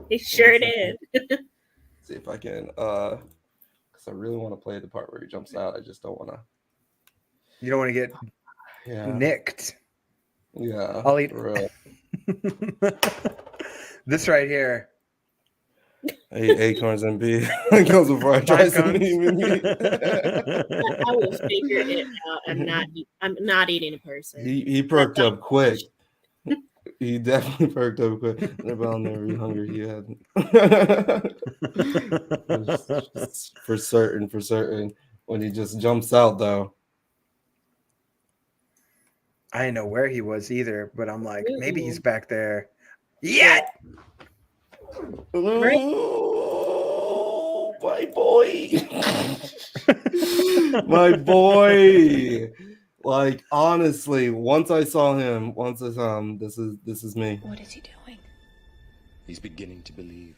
He sure did. See if I can because I really want to play the part where he jumps out. I just don't want to. You don't want to get nicked. Yeah. I'll eat this right here. I eat acorns and beef. It goes before I try some human meat. I will figure it out. I'm not eating a person. He perked up quick. He definitely perked up quick. I'll never be hungry. He hadn't. For certain. When he just jumps out, though. I didn't know where he was either, but I'm like, maybe he's back there. Yeah. Oh, my boy. My boy. Like honestly, once I saw him, this is me. What is he doing? He's beginning to believe.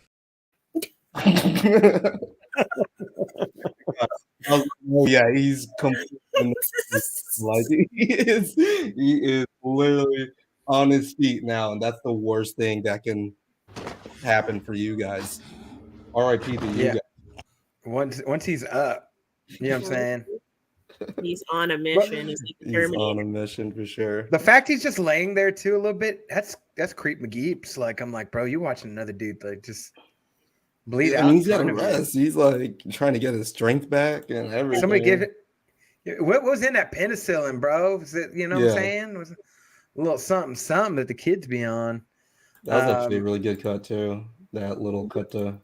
Oh yeah, he's completely like he is literally on his feet now, and that's the worst thing that can happen for you guys. R.I.P. to you guys. Once he's up, you know what I'm saying? He's on a mission. He's on a mission for sure. The fact he's just laying there too a little bit, that's creep McGeeps. Like I'm like, bro, you watching another dude like just bleed out. I mean, he's got to rest. He's like trying to get his strength back and everything. Somebody give it. What was in that penicillin, bro? Was it, you know what I'm saying? Was it a little something that the kids be on? That was actually a really good cut too. that little cut to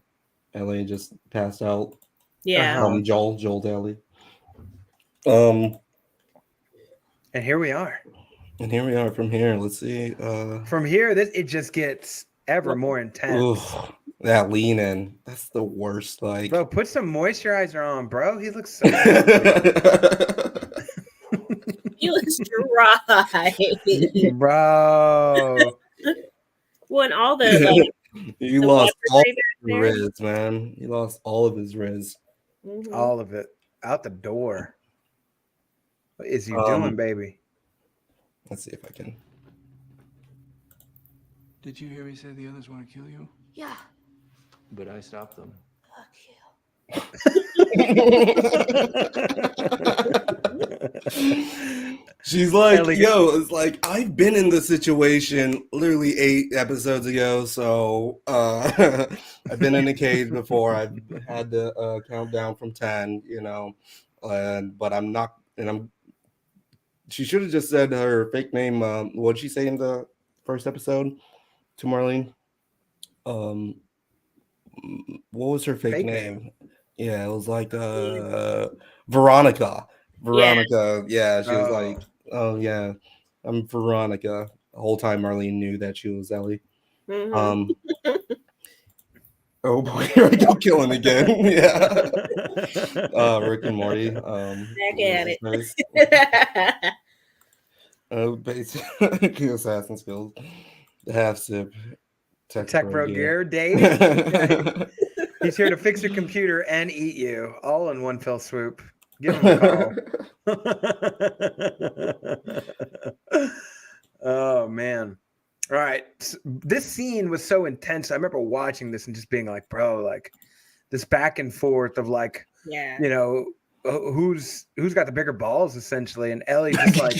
Ellie just passed out. Yeah. Joel to Ellie. And here we are. And here we are from here. Let's see. From here, it just gets ever more intense. Oof, that lean in. That's the worst. Like, bro, put some moisturizer on, bro. He looks so good. He looks dry. Bro. When all the he the lost all water his riz, man. He lost all of his riz. Mhm. All of it out the door. What is you doing, baby? Let's see if I can. Did you hear me say the others want to kill you? Yeah. But I stopped them. Fuck you. She's like, Ellie- yo, it's like I've been in this situation literally 8 episodes ago. So I've been in a cage before. I've had to count down from 10, you know, but I'm not, and I'm. She should have just said her fake name. What did she say in the first episode to Marlene? What was her fake name? Yeah, it was like Veronica. Veronica. Yeah, she was like, oh yeah, I'm Veronica. The whole time Marlene knew that she was Ellie. Mhm. Oh boy, here I go killing again. Yeah. Rick and Morty. Back at it. Nice. Basically, Assassin's Guild. The half sip. Tech Bro Gear, Dave. He's here to fix your computer and eat you all in one fell swoop. Give him a call. Oh man. All right. This scene was so intense. I remember watching this and just being like, bro, like this back and forth of like, Yeah. you know, who's got the bigger balls essentially. And Ellie just like,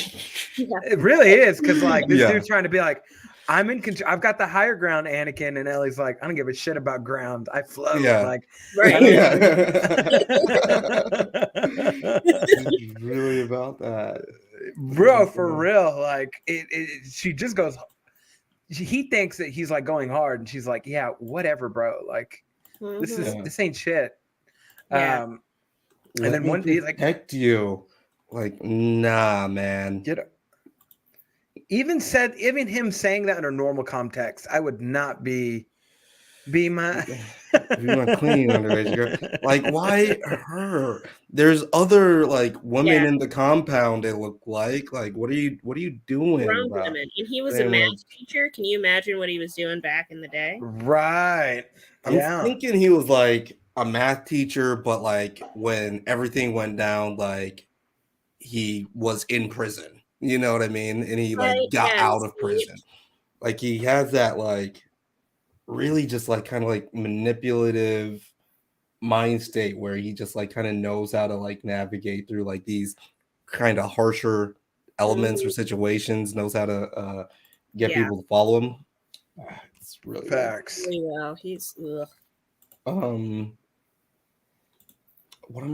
it really is. Cause like this dude's trying to be like, I'm in control. I've got the higher ground, Anakin, and Ellie's like, I don't give a shit about ground. I float. Yeah. Like, Right. It's really about that, bro, for real. Like, she just goes. He thinks that he's like going hard, and she's like, yeah, whatever, bro. Like, this ain't shit. Yeah. And then one day, like, protect you. Like, nah, man. even him saying that in a normal context, I would not be my clean underage girl. Like, why her? There's other like women in the compound. It look like what are you doing? Grown women. And he was a math teacher. Can you imagine what he was doing back in the day? Right. I'm thinking he was like a math teacher, but like when everything went down, like he was in prison. You know what I mean? And he like got out of prison. Like he has that like really just like kind of like manipulative mind state where he just like kind of knows how to like navigate through like these kind of harsher elements or situations, knows how to get people to follow him. It's really facts. Really well. He's what I'm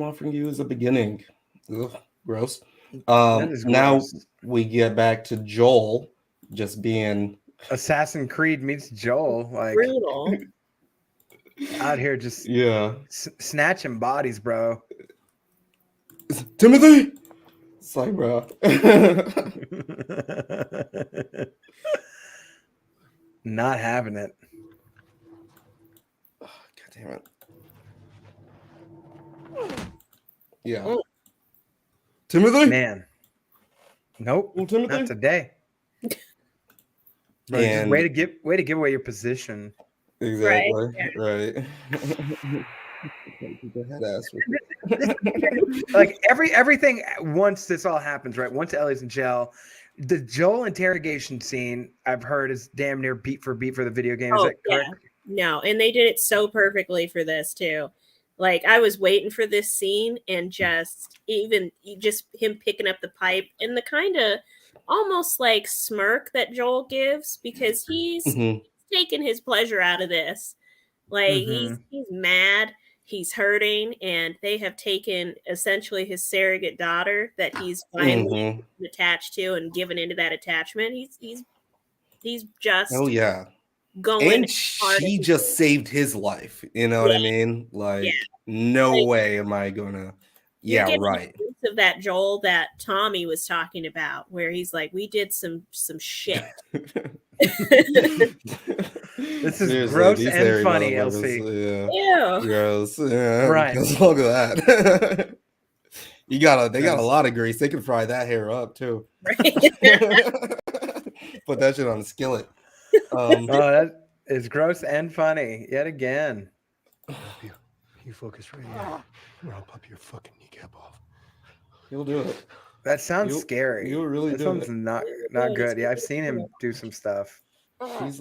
offering you is a beginning. Ugh, gross. Now we get back to Joel just being Assassin's Creed meets Joel, like brutal. Out here just snatching bodies, bro. Timothy, it's like, bro. Not having it. Oh, God damn it. Yeah. Oh. Timothy? Man. Nope. Timothy? Not today. Bro, just way to give away your position. Exactly. Right. Like everything once this all happens, right? Once Ellie's in jail, the Joel interrogation scene I've heard is damn near beat for beat for the video game. Is that correct? No, and they did it so perfectly for this too. Like I was waiting for this scene and just him picking up the pipe and the kind of almost like smirk that Joel gives because he's taking his pleasure out of this. Like he's mad, he's hurting, and they have taken essentially his surrogate daughter that he's finally attached to and given into that attachment. He's just going. And she just saved his life. You know what I mean? Like, no way am I gonna. You're getting right. a piece of that Joel that Tommy was talking about, where he's like, "We did some shit." This is gross and funny, Elsie. Yeah. Gross. Yeah. Right. Because look at that. They got a lot of grease. They can fry that hair up too. Right. Put that shit on a skillet. Oh, that is gross and funny yet again. You focus right here, or I'll pop your fucking kneecap off. You'll do it. That sounds scary. You'll really this do one's it. not good. Yeah, I've seen him do some stuff. He's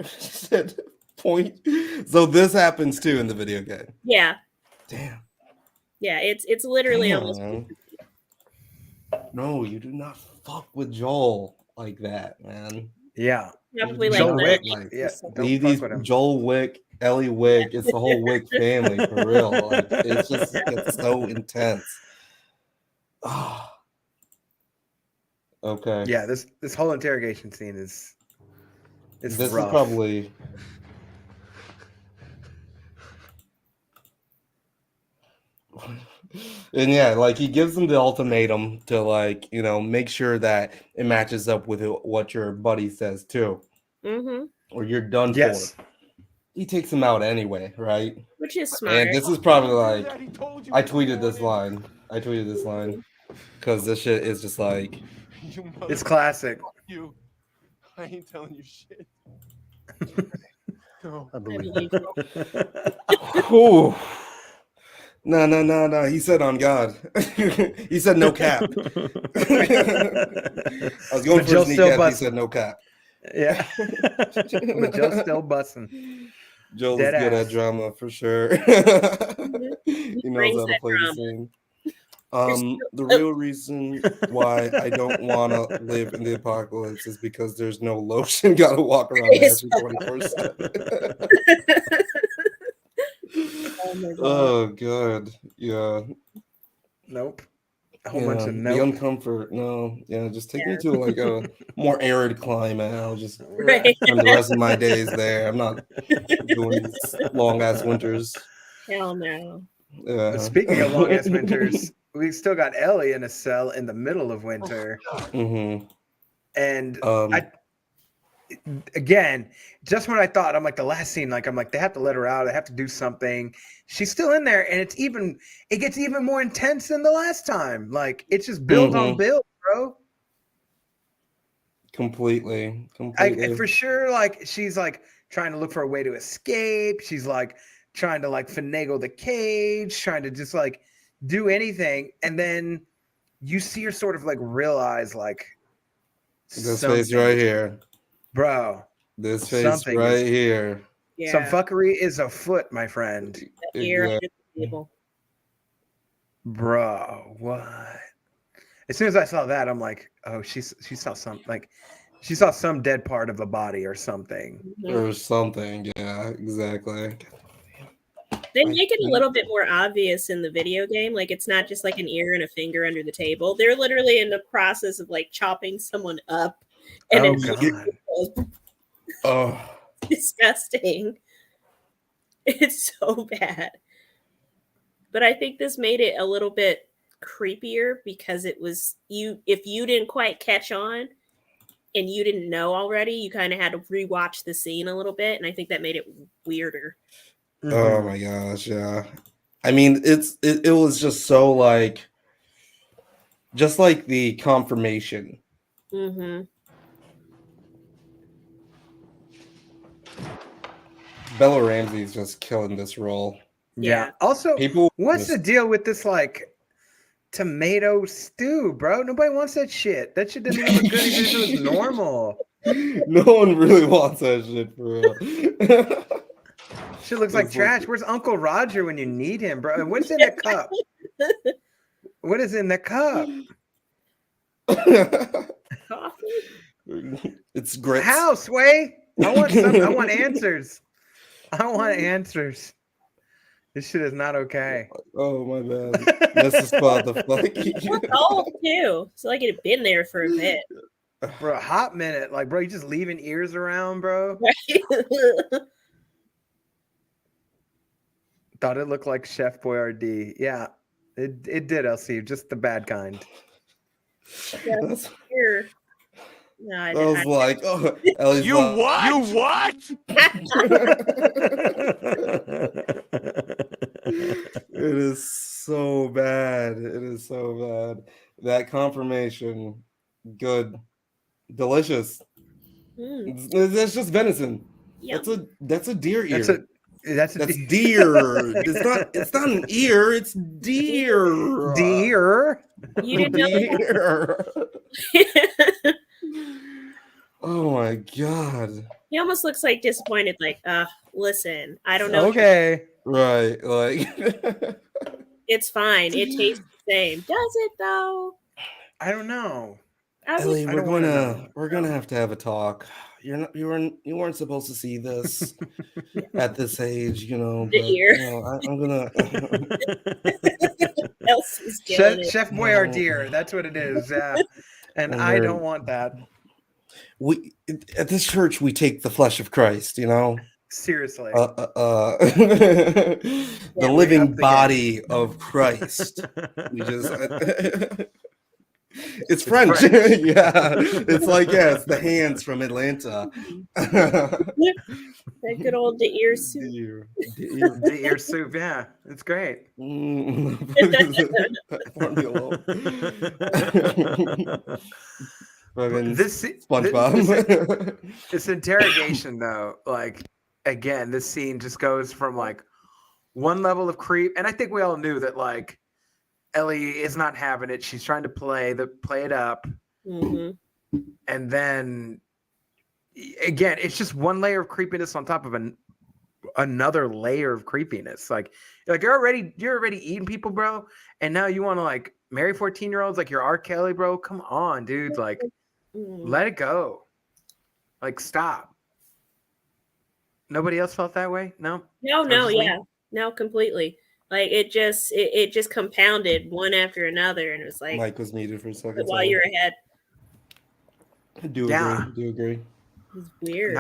said point. So this happens too in the video game. Yeah. Damn. Yeah, it's literally almost. No, you do not fuck with Joel like that, man. Yeah. Probably Joel Wick. Yeah. Don't fuck with him. Joel Wick, Ellie Wick. It's the whole Wick family for real. Like, it's just gets so intense. Oh. Okay. Yeah, this whole interrogation scene is this rough. is probably. And yeah, like he gives them the ultimatum to like, make sure that it matches up with what your buddy says too. Mm-hmm. Or you're done for. He takes him out anyway, right? Which is smart. And this is probably like, I tweeted this line because this shit is just like, it's classic. You, I ain't telling you shit. No, I believe Ooh. No. He said on God. He said no cap. I was going for his kneecap. He said no cap. Yeah. But Joe's still busting. Joel's Dead good ass. at drama for sure. He knows how to play the scene. The real reason why I don't want to live in the apocalypse is because there's no lotion. Gotta walk around asking 24/7. Oh god, yeah. Nope. A whole bunch of The nope. uncomfort. No, yeah. Just take me to like a more arid climate. I'll just spend the rest of my days there. I'm not doing these long ass winters. Hell no. Speaking of long ass winters, we still got Ellie in a cell in the middle of winter. Mm-hmm. And again, just when I thought, I'm like, the last scene, like, I'm like, they have to let her out. They have to do something. She's still in there, and it gets even more intense than the last time. Like, it's just build on build, bro. Completely. For sure, like, she's like trying to look for a way to escape. She's like trying to like finagle the cage, trying to just like do anything. And then you see her sort of like realize, like, this face right here. Bro, this face right here. Yeah. Some fuckery is afoot, my friend. Ear under the table. Bro, what? As soon as I saw that, I'm like, oh, she saw some dead part of a body or something. Or something, yeah, exactly. They make it a little bit more obvious in the video game. Like, it's not just like an ear and a finger under the table. They're literally in the process of like chopping someone up. And God. Oh, disgusting. It's so bad. But I think this made it a little bit creepier because it was if you didn't quite catch on and you didn't know already, you kind of had to rewatch the scene a little bit, and I think that made it weirder. Oh my gosh, yeah. I mean, it was just so like, just like the confirmation. Mm-hmm. Bella Ramsey's just killing this role. Yeah. Also, what's the deal with this like tomato stew, bro? Nobody wants that shit. That shit doesn't even look good even if it was normal. No one really wants that shit for real. Shit looks like trash. Where's Uncle Roger when you need him, bro? And what's in that cup? What is in the cup? Coffee? It's grits. How, Sway? I want answers. I want answers. This shit is not okay. Oh my bad. This is the fuck. It's old too. So like it had been there for a bit. For a hot minute, like, bro, you just leaving ears around, bro. Thought it looked like Chef Boyardee. Yeah, it did, LC, just the bad kind. That's, Here. No, I was like, oh, Ellie's You like, what? You what? it is so bad. It is so bad. That confirmation, good, delicious. That's just venison. Yum. That's a deer ear. That's deer. It's not an ear. It's deer. Deer. You didn't know Deer. Oh my god. He almost looks like disappointed, like, listen, I don't know. Okay. Right. Like It's fine. It tastes the same. Does it though? I don't know. Ellie, I don't wanna know. we're gonna have to have a talk. You weren't supposed to see this at this age, you know. The But, ear. you know, I'm gonna Elsie's killing it. Chef Boyardee, that's what it is. Yeah, and I don't want that. We at this church we take the flesh of Christ, you know. Seriously. The living body of Christ. We just it's French. Yeah. It's like, it's the hands from Atlanta. That good old the ear soup. The ear soup, yeah. It's great. SpongeBob. This interrogation though, like, again, this scene just goes from like one level of creep, and I think we all knew that like Ellie is not having it. She's trying to play it up, and then again, it's just one layer of creepiness on top of another layer of creepiness. Like you're already eating people, bro, and now you want to like marry 14-year-olds like you're R. Kelly, bro. Come on, dude. Like, let it go. Like, stop. Nobody else felt that way? No, no, completely. Like it just compounded one after another, and it was like Mike was muted for a second. While you're ahead, I do agree. It's weird.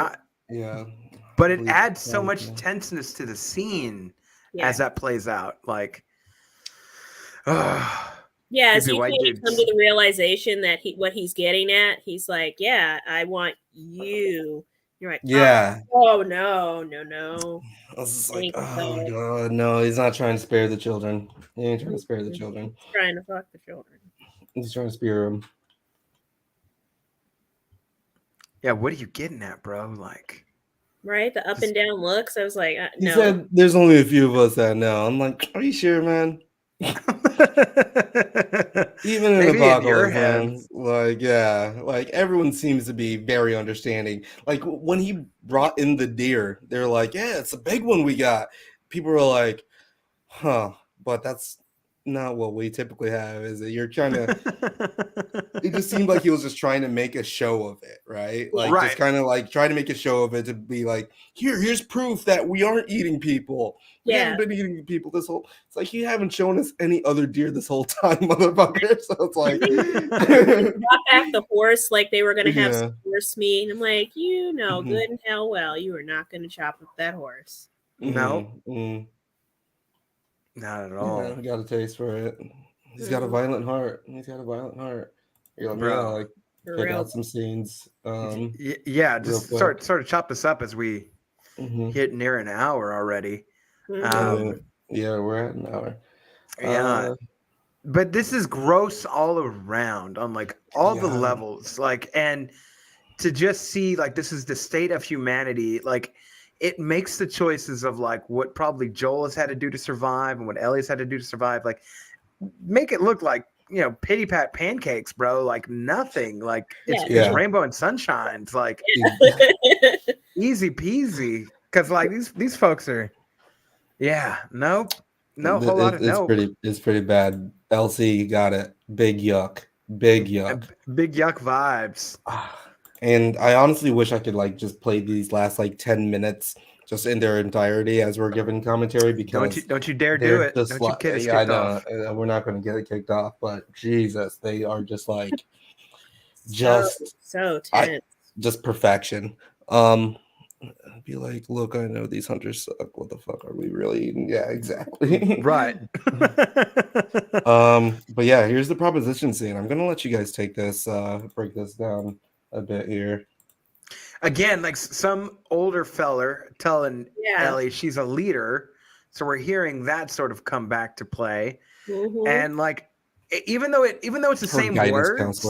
But it adds so much tenseness to the scene as that plays out. Like, yeah, so you come to the realization that what he's getting at, he's like, yeah, I want you. You're like, oh no. I was just like, oh god, no, he's not trying to spare the children. He ain't trying to spare the children. He's trying to fuck the children. He's trying to spare them. Yeah, what are you getting at, bro? Like, right? The up and down looks. I was like, he no. said there's only a few of us that know. I'm like, are you sure, man? Even in the Bachelors, man, like everyone seems to be very understanding. Like when he brought in the deer, they're like, yeah, it's a big one we got. People were like, huh, but that's not what we typically have, is it? You're trying to it just seemed like he was just trying to make a show of it, right? Like just kind of like trying to make a show of it to be like, here's proof that we aren't eating people. We haven't been eating people this whole. It's like you haven't shown us any other deer this whole time, motherfucker. So it's like brought back the horse like they were gonna have some horse meat. And I'm like, good and hell well, you are not gonna chop up that horse. No. Not at all. I got a taste for it. He's got a violent heart. You're like, pick out some scenes. Just sort of chop this up as we hit near an hour already. We're at an hour. But this is gross all around on like all the levels. Like, and to just see like this is the state of humanity. Like, it makes the choices of like what probably Joel has had to do to survive and what Ellie's had to do to survive. Like, make it look like, pity pat pancakes, bro. Like nothing. Like it's rainbow and sunshine. It's like easy peasy. Because like these folks are, no whole lot of no. It's pretty bad. LC got it. Big yuck. Big yuck vibes. And I honestly wish I could like just play these last like 10 minutes just in their entirety as we're giving commentary, because don't you dare do it. Don't you get us kicked off. We're not going to get it kicked off, but Jesus, they are just like so tense. Just perfection. I'd be like, look, I know these hunters suck. What the fuck are we really eating? Yeah, exactly. Right. But yeah, here's the proposition scene. I'm gonna let you guys take this, break this down a bit here. Again, like some older feller telling Ellie she's a leader, so we're hearing that sort of come back to play. And like, even though it's the same words,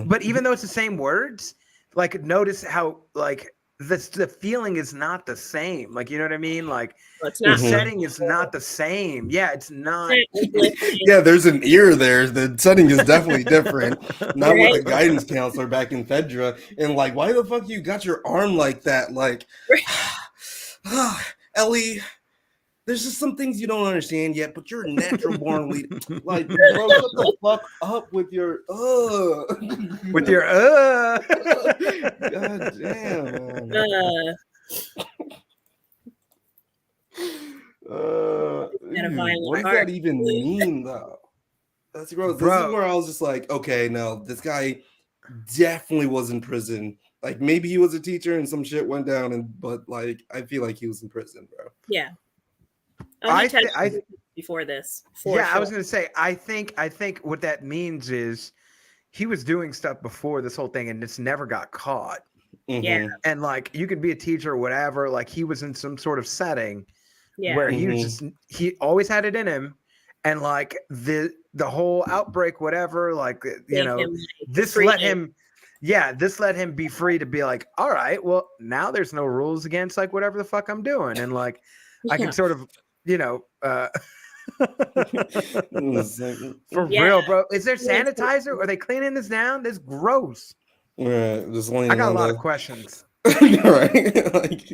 but even though it's the same words, like notice how like the feeling is not the same. Like, you know what I mean? Like the setting is not the same. Yeah, it's not. Yeah, there's an ear there. The setting is definitely different. Not with the guidance counselor back in Fedra. And like, why the fuck you got your arm like that? Like, Ellie, there's just some things you don't understand yet, but you're a natural born leader. Like, bro, shut the fuck up with your with your God damn, man. What does that even mean, though? That's gross. This is where I was just like, okay, no, this guy definitely was in prison. Like, maybe he was a teacher and some shit went down, but like, I feel like he was in prison, bro. Yeah. Before this. I was gonna say, I think what that means is he was doing stuff before this whole thing and it's never got caught. Yeah. And like, you could be a teacher or whatever, like he was in some sort of setting where he always had it in him, and like the whole outbreak, whatever, like, you know, this let him be free to be like, all right, well, now there's no rules against like whatever the fuck I'm doing, and like I can sort of, you know, for real, bro. Is there sanitizer? Are they cleaning this down? This is gross. I got a lot of questions. Right? Like,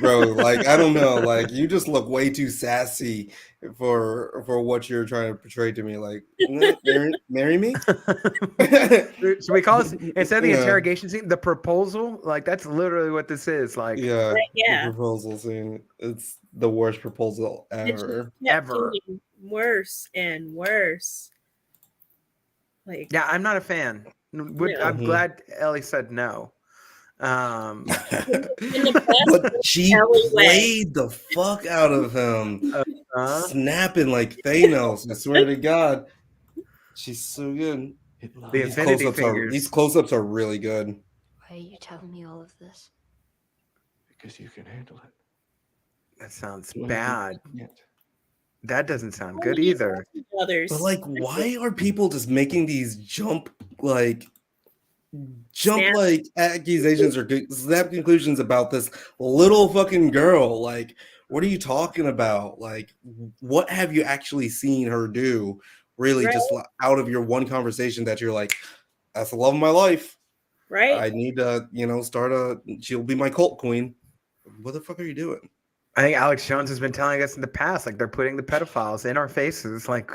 bro, like, I don't know, like, you just look way too sassy for what you're trying to portray to me. Like, marry me? So we call this, instead of the interrogation scene, the proposal. Like, that's literally what this is. Like, the proposal scene. It's the worst proposal ever. Worse and worse. Like, yeah, I'm not a fan. I'm glad Ellie said no. But she played the fuck out of him, snapping like Thanos. I swear to God, she's so good. These close-ups are really good. Why are you telling me all of this? Because you can handle it. That sounds bad. That doesn't sound good either. But like, why are people just making these jump accusations or snap conclusions about this little fucking girl? Like, what are you talking about? Like, what have you actually seen her do? Really, just out of your one conversation that you're like, that's the love of my life. Right. I need to, she'll be my cult queen. What the fuck are you doing? I think Alex Jones has been telling us in the past, like, they're putting the pedophiles in our faces. Like,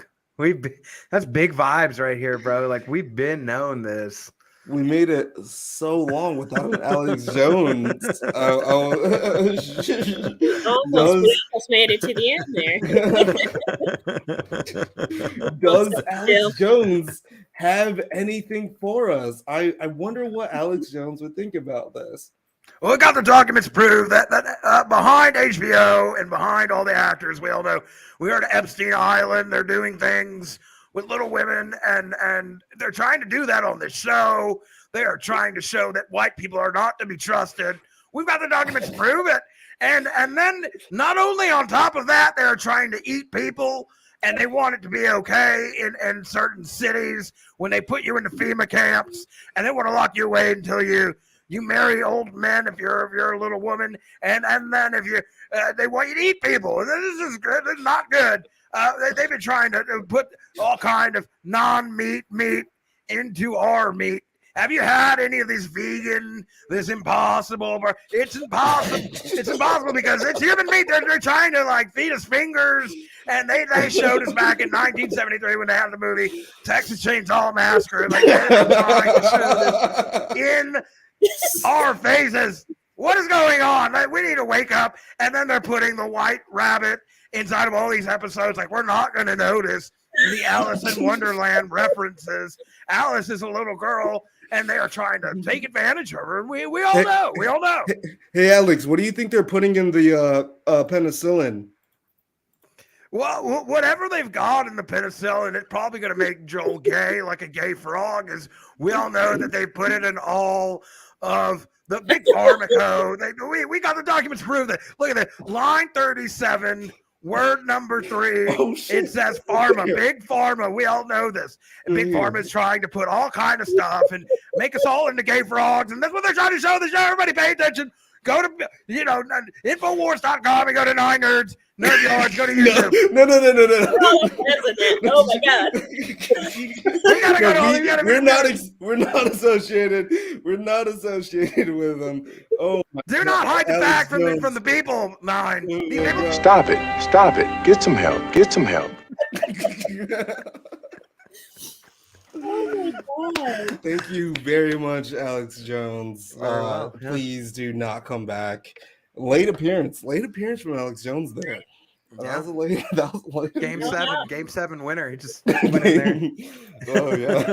that's big vibes right here, bro. Like, we've been knowing this. We made it so long without an Alex Jones. Almost made it to the end there. Does Alex Jones have anything for us? I wonder what Alex Jones would think about this. Well, we got the documents to prove that behind HBO and behind all the actors, we all know we are at Epstein Island. They're doing things with Little Women, and they're trying to do that on this show. They are trying to show that white people are not to be trusted. We've got the documents to prove it. And then not only on top of that, they're trying to eat people, and they want it to be okay in certain cities when they put you into FEMA camps, and they want to lock you away until you marry old men if you're a little woman, and then if you they want you to eat people. This is good. This is not good. They've been trying to put all kind of non-meat meat into our meat. Have you had any of these vegan? This impossible. It's impossible. It's impossible because it's human meat. They're trying to like feed us fingers, and they showed us back in 1973 when they had the movie Texas Chainsaw Massacre. Like, they're trying to show this in our faces. What is going on? Like, we need to wake up. And then they're putting the white rabbit inside of all these episodes. Like, we're not going to notice the Alice in Wonderland references. Alice is a little girl, and they are trying to take advantage of her. We all know. We all know. Hey, Alex, what do you think they're putting in the penicillin? Well, whatever they've got in the penicillin, it's probably going to make Joel gay, like a gay frog. As we all know that they put it in all of the big pharma code. We got the documents to prove that. Look at that, line 37, word number 3. Oh, shit. It says pharma, big pharma. We all know this. And big pharma is trying to put all kind of stuff and make us all into gay frogs. And that's what they're trying to show the show. Everybody pay attention. Go to, Infowars.com and go to NineNerdYards. Go to YouTube. No. Oh my God. We're not associated. We're not associated with them. Oh, do not hide the fact from the people, Nine. Stop it. Stop it. Get some help. Get some help. Oh my God. Thank you very much, Alex Jones. Well, yeah. Please do not come back. Late appearance from Alex Jones there. Yeah. That was late. Game 7 winner. He just went in there. Oh yeah.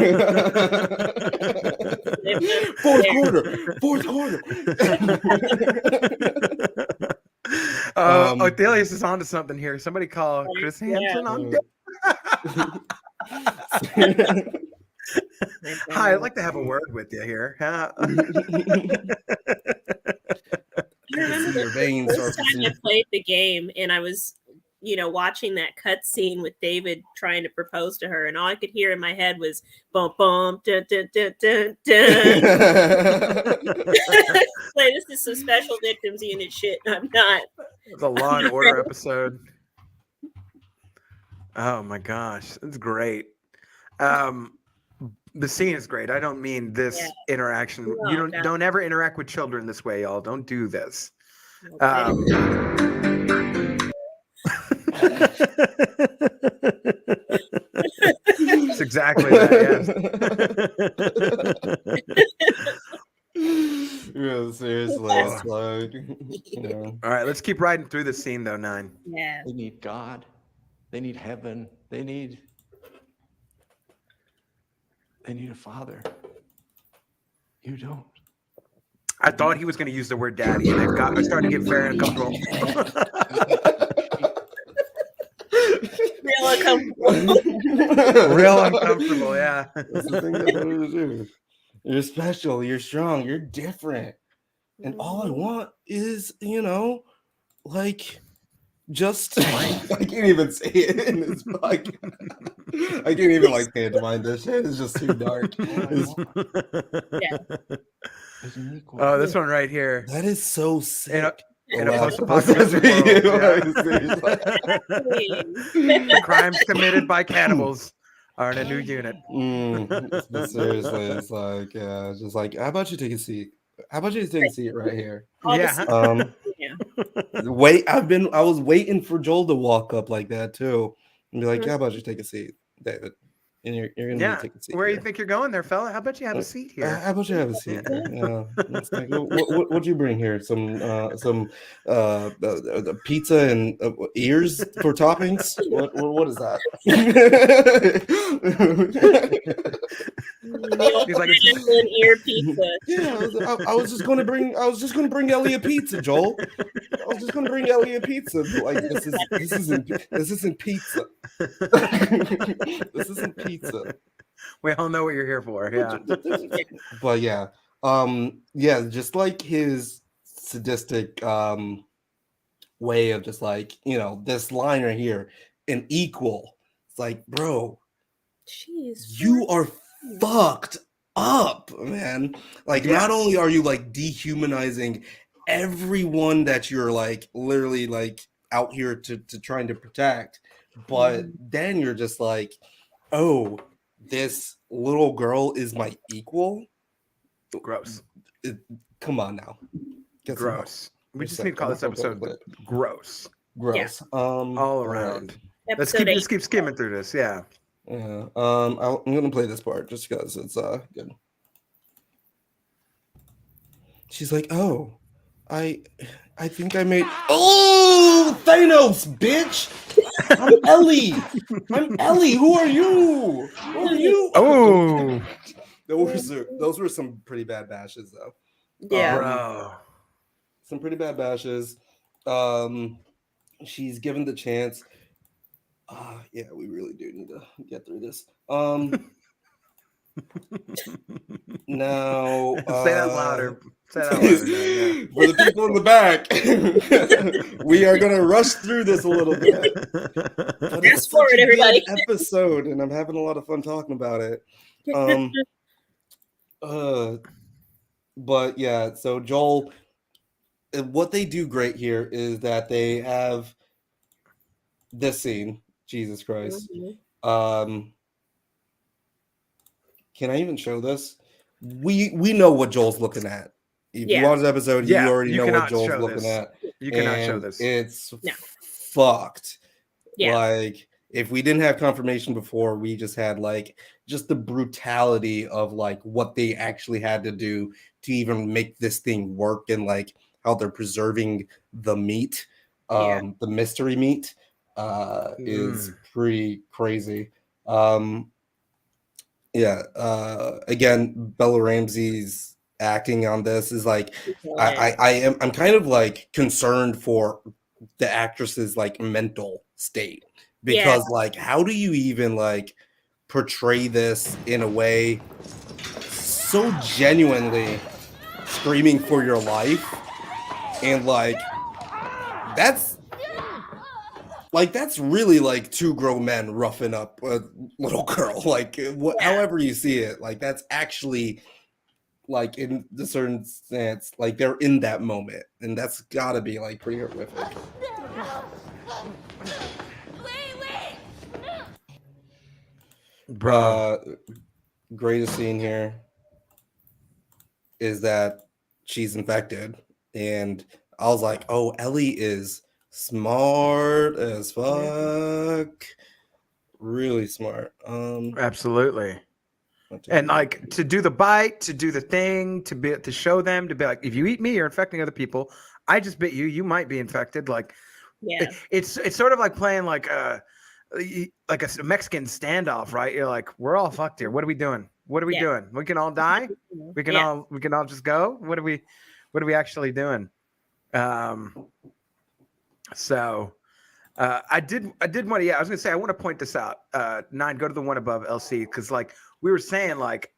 Fourth quarter. Othelius is onto something here. Somebody call Chris Hansen on. Hi, I'd like to have a word with you here. I remember the first time I played the game, and I was, watching that cut scene with David trying to propose to her, and all I could hear in my head was bum bum dun dun dun dun dun. Like, this is some special victims unit shit. I'm not. It's a Law and Order episode. Oh my gosh, it's great. The scene is great. I don't mean this interaction. No, you don't ever interact with children this way, y'all. Don't do this. It's exactly that. Yes. Yeah, seriously. It's like, All right, let's keep riding through the scene though, Nine. Yeah. They need God. They need heaven. They need a father. You don't. I thought he was going to use the word daddy, and I started to get very uncomfortable. Real uncomfortable. Real uncomfortable, yeah. That's the thing that I wanted to do. You're special. You're strong. You're different. And all I want is, just I can't even say it in this podcast. I can't even pantomime this shit. It's just too dark. Oh, this one right here. That is so sick. In a post-apocalyptic world, The crimes committed by cannibals are in a new unit. But seriously, it's just like, how about you take a seat? How about you take a seat right here? Yeah. I was waiting for Joel to walk up like that too, and be like, "How about you take a seat, David?" And you're gonna need to take a seat. Where here. you think you're going there, fella? How about you have a seat here? How about you have a seat? Yeah. It's like, what'd you bring here? Some pizza and ears for toppings. What is that? He's like, an ear pizza. Yeah, I was just going to bring Ellie a pizza, Joel. I was just going to bring Ellie a pizza. Like this isn't pizza. This isn't pizza. We all know what you're here for. Yeah. But just like his sadistic way of just this line right here, an equal. It's like, bro, jeez, you are fucked up, man. Not only are you dehumanizing everyone that you're literally out here to trying to protect, but then you're just like, oh, this little girl is my equal. Gross. Come on now. Gross. We just need to call this episode gross. Gross. Yeah. All around. Let's keep skimming through this. Yeah. Yeah. I'm gonna play this part just because it's good. She's like, oh, I think I made Thanos, bitch. I'm Ellie. I'm Ellie. Who are you? Who are you? Oh, those were some pretty bad bashes, though. Yeah. bro. Some pretty bad bashes. She's given the chance. Yeah, we really do need to get through this. Now, Say that louder. Say that louder. Yeah. For the people in the back, we are gonna rush through this a little bit. But it's Fast forward, such a good everybody. episode, and I'm having a lot of fun talking about it. But yeah, so Joel, what they do great here is that they have this scene. Jesus Christ. Can I even show this? We know what Joel's looking at. If you watch the episode, you already know what Joel's looking at. You cannot show this. It's fucked. Yeah. Like, if we didn't have confirmation before, we just had like just the brutality of like what they actually had to do to even make this thing work, and like how they're preserving the meat, the mystery meat, is pretty crazy. Again, Bella Ramsey's acting on this is like, I'm kind of like concerned for the actress's like mental state, because like, how do you even like portray this in a way so genuinely screaming for your life, and like that's really like two grown men roughing up a little girl. Like, however you see it, like that's actually like in the certain sense, like they're in that moment, and that's gotta be like pretty horrific. Greatest scene here is that she's infected, and I was like, oh, Ellie is smart as fuck. Really smart. Absolutely. And like, to do the bite, to do the thing, to show them, to be like, if you eat me, you're infecting other people. I just bit you, you might be infected. Like, it's sort of like playing like a Mexican standoff, right? You're like, we're all fucked here. What are we doing? What are we doing? We can all die. We can all just go. What are we actually doing? So I did want to, I was gonna say, I want to point this out. Nine, go to the one above, LC, because like we were saying, like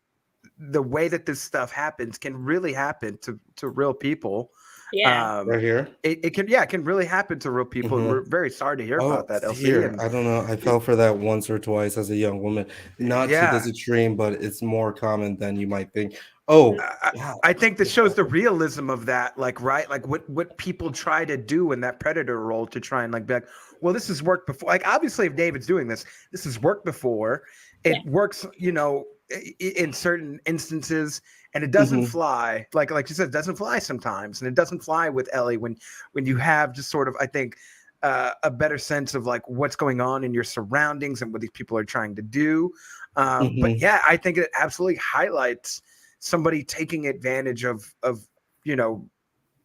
the way that this stuff happens can really happen to real people. Yeah. Right here. It can really happen to real people. And we're very sorry to hear about that, LC. Here, I don't know. I fell for that once or twice as a young woman. Not to this extreme, but it's more common than you might think. I think this shows the realism of that, like, right? Like what people try to do in that predator role to try and like be like, well, this has worked before. Like, obviously, if David's doing this has worked before. It works, in certain instances, and it doesn't fly. Like you said, it doesn't fly sometimes, and it doesn't fly with Ellie when you have just sort of, I think, a better sense of like what's going on in your surroundings and what these people are trying to do. But yeah, I think it absolutely highlights somebody taking advantage of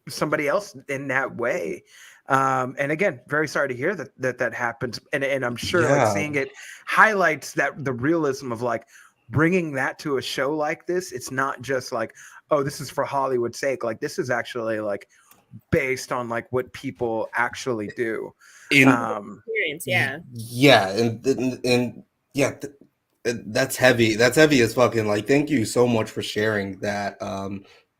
somebody else in that way. And again, very sorry to hear that happens. And I'm sure like seeing it highlights that the realism of like bringing that to a show like this. It's not just like, oh, this is for Hollywood's sake. Like, this is actually like based on like what people actually do. Experience, that's heavy. That's heavy as fucking. Like, thank you so much for sharing that.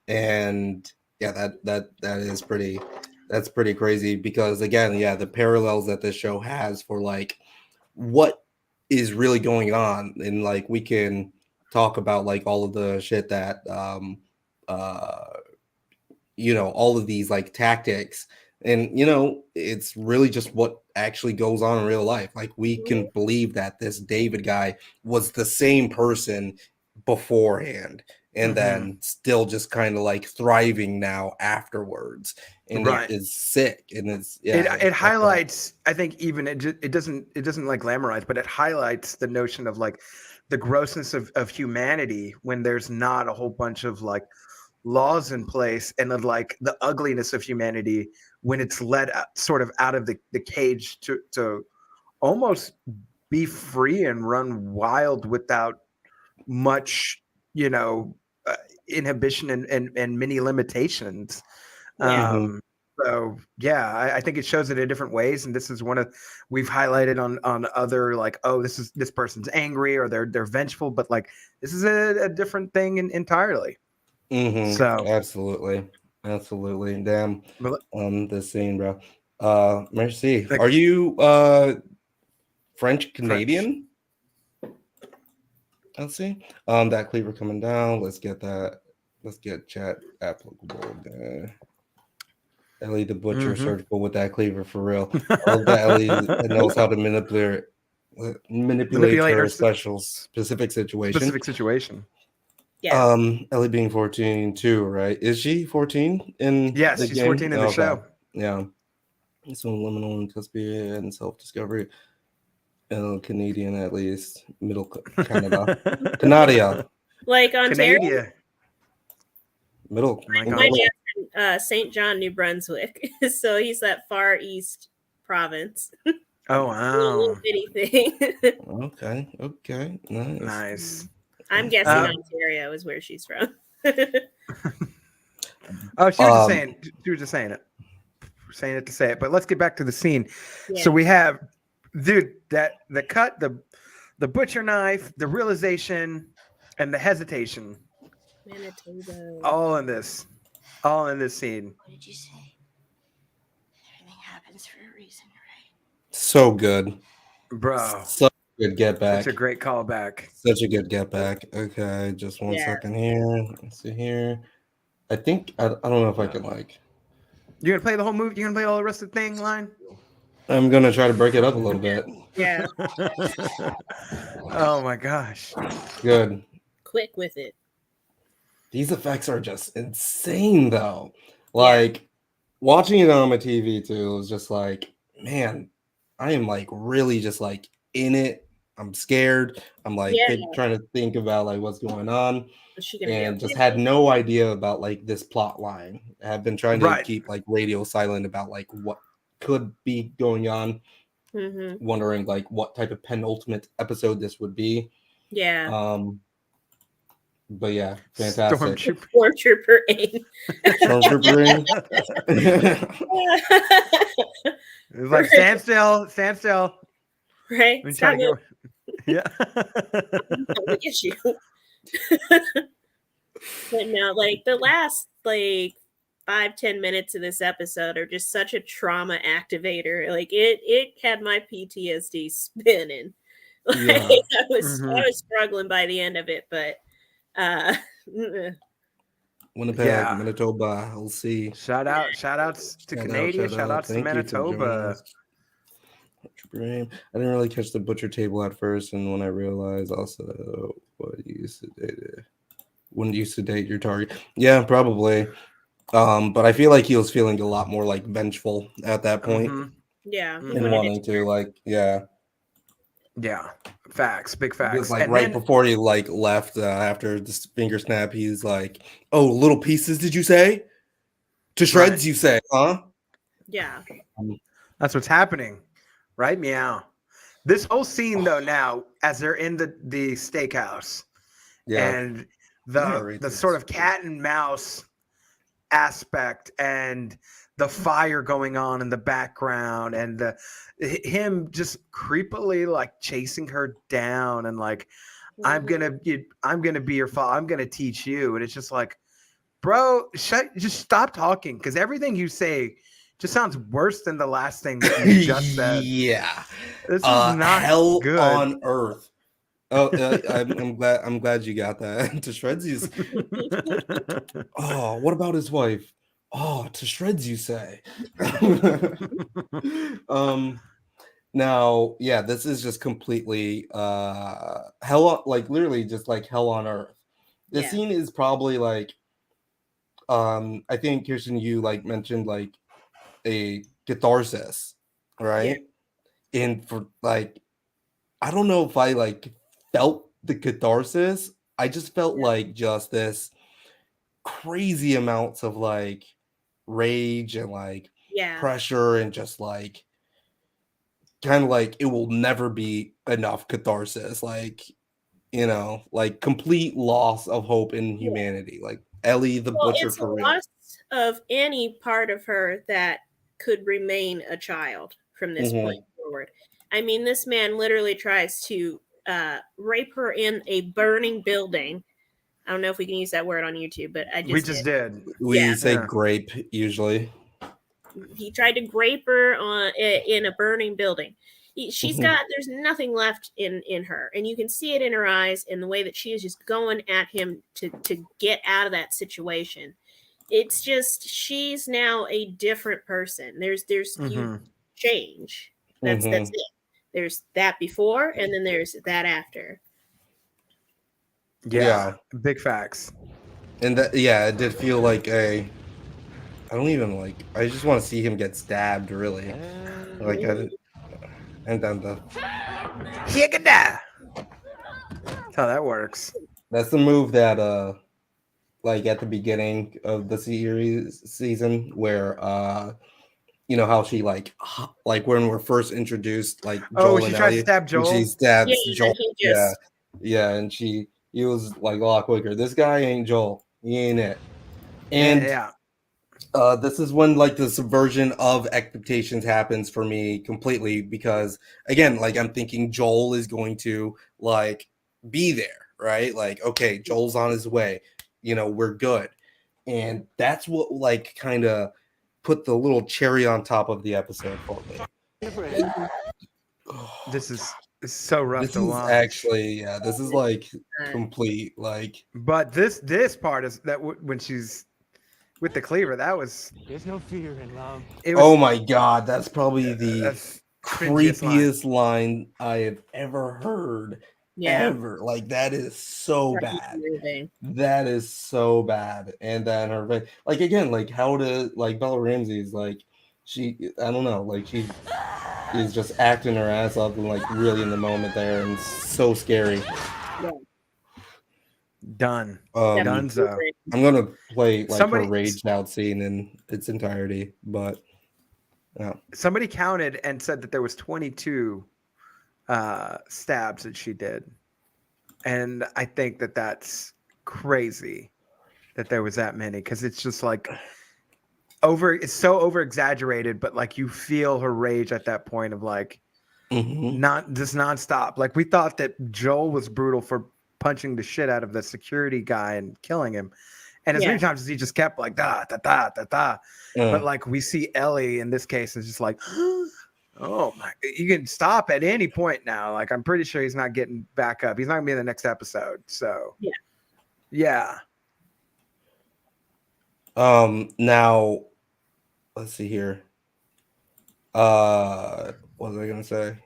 And yeah, that is pretty. That's pretty crazy, because again, the parallels that this show has for like what is really going on, and like we can talk about like all of the shit that all of these like tactics, and it's really just what actually goes on in real life. Like, we can believe that this David guy was the same person beforehand, and then still just kind of like thriving now afterwards, and it is sick. And it highlights, I think, even it doesn't like glamorize, but it highlights the notion of like the grossness of humanity when there's not a whole bunch of like laws in place, and of like the ugliness of humanity when it's led sort of out of the cage to almost be free and run wild without much, inhibition and many limitations. Yeah. So yeah, I think it shows it in different ways, and this is one of we've highlighted on other like, oh, this person's angry or they're vengeful, but like this is a different thing entirely. So absolutely. Damn, this scene, bro. Merci. Like- Are you French Canadian? Let's see. That cleaver coming down. Let's get that. Let's get chat applicable there. Ellie the Butcher, surgical with that cleaver for real. All that Ellie knows how to manipulate her specific situation. Yeah. Ellie being 14 too, right? Is she 14 in yes, the she's game? 14 in the show. Yeah. So liminal and cuspy and self-discovery. Canadian at least. Middle Canada. Canada. Like Ontario. Canada. Middle. My dad's St. John, New Brunswick. So he's that far east province. Oh Little wow. bitty thing. Okay. Nice. I'm guessing Ontario is where she's from. Oh, she was just saying it. Saying it to say it. But let's get back to the scene. Yeah. So we have, dude, that the cut, the butcher knife, the realization, and the hesitation. Manitoba. All in this scene. What did you say? Everything happens for a reason, right? So good. Bro. Such a good get back. Such a great callback. Such a good get back. Okay, just one second here. Let's see here. I think I don't know if I can like. You're gonna play the whole movie? You're gonna play all the rest of the thing line? I'm gonna try to break it up a little bit. Yeah. Oh my gosh. Good. Quick with it. These effects are just insane though. Like watching it on my TV too was just like, man, I am like really just like in it. I'm scared. I'm like trying to think about like what's going on. And just had no idea about like this plot line. I have been trying to keep like radio silent about like what could be going on. Wondering like what type of penultimate episode this would be. Yeah. But yeah, fantastic. Stormtrooper aim. Stormtrooper aim. It's like stand still. Right. Stop it. Yeah. Look at you. But no, like the last like 5-10 minutes of this episode are just such a trauma activator. Like it had my PTSD spinning. Like, I was struggling by the end of it, but Winnipeg, Manitoba, I'll see. Shout outs to Canada. Shout outs to Manitoba. I didn't really catch the butcher table at first, and when I realized also wouldn't you sedate your target? Yeah, probably. But I feel like he was feeling a lot more like vengeful at that point. Yeah. And wanting to like, yeah. Facts, big facts. Because like before he like left after this finger snap, he's like, "Oh, little pieces, did you say? To shreds, you say, huh?" Yeah. That's what's happening, right? Meow. This whole scene though, now as they're in the steakhouse, and the sort of cat and mouse aspect and the fire going on in the background and him just creepily like chasing her down and like I'm gonna be your father, I'm gonna teach you, and it's just like, bro, just stop talking, because everything you say just sounds worse than the last thing that you just said. This is not hell good. On earth. Oh, I'm glad you got that. To shreds, you. Oh, what about his wife? Oh, to shreds, you say. Now, yeah, this is just completely hell, like literally just like hell on earth. The scene is probably like, I think Kirsten, you like mentioned like a catharsis, right? And for like, I don't know if I like felt the catharsis. I just felt like just this crazy amounts of like rage and like pressure and just like kind of like it will never be enough catharsis, like, you know, like complete loss of hope in humanity, like Ellie the Well, Butcher it's a for real. loss of any part of her that could remain a child from this point forward. I mean, this man literally tries to rape her in a burning building. I don't know if we can use that word on YouTube, but I We just just did. did. We say Yeah. grape usually. He tried to grape her on in a burning building. She's got there's nothing left in her, and you can see it in her eyes in the way that she is just going at him to get out of that situation. It's just she's now a different person. There's you change. That's it. There's that before, and then there's that after. Yeah. Big facts. And that, yeah, it did feel like I don't even like. I just want to see him get stabbed. Really, like and then That's how that works. that's the move that like at the beginning of the season where you know how she like when we're first introduced, like Joel she and tried to Ellie, stab Joel. when she stabs Joel. He just... And he was like a lot quicker. This guy ain't Joel. He ain't it. And this is when like the subversion of expectations happens for me completely, because again, like I'm thinking Joel is going to like be there, right? Like, okay, Joel's on his way, you know, we're good. And that's what like kind of put the little cherry on top of the episode for me. This is so rough This to is watch. actually, this is like complete, like. But this part is that when she's with the cleaver, that was. There's no fear in love. Oh my god, that's probably the that's creepiest line I have ever heard. Ever. Like, that is so bad. That is so bad. And then her, like, again, like how to, like, Bella Ramsey's like, she, I don't know, like she is just acting her ass off and like really in the moment there, and so scary. Done. Dunzo. I'm gonna play like her raged out scene in its entirety, but yeah. Somebody counted and said that there was 22 stabs that she did, and I think that that's crazy that there was that many, because it's just like it's so over exaggerated, but like you feel her rage at that point of like not just nonstop. Like we thought that Joel was brutal for punching the shit out of the security guy and killing him, and as many times as he just kept like da da da da da. But like we see Ellie in this case is just like, oh my, you can stop at any point now. Like I'm pretty sure he's not getting back up. He's not gonna be in the next episode. So yeah. Now let's see here. What was I gonna say?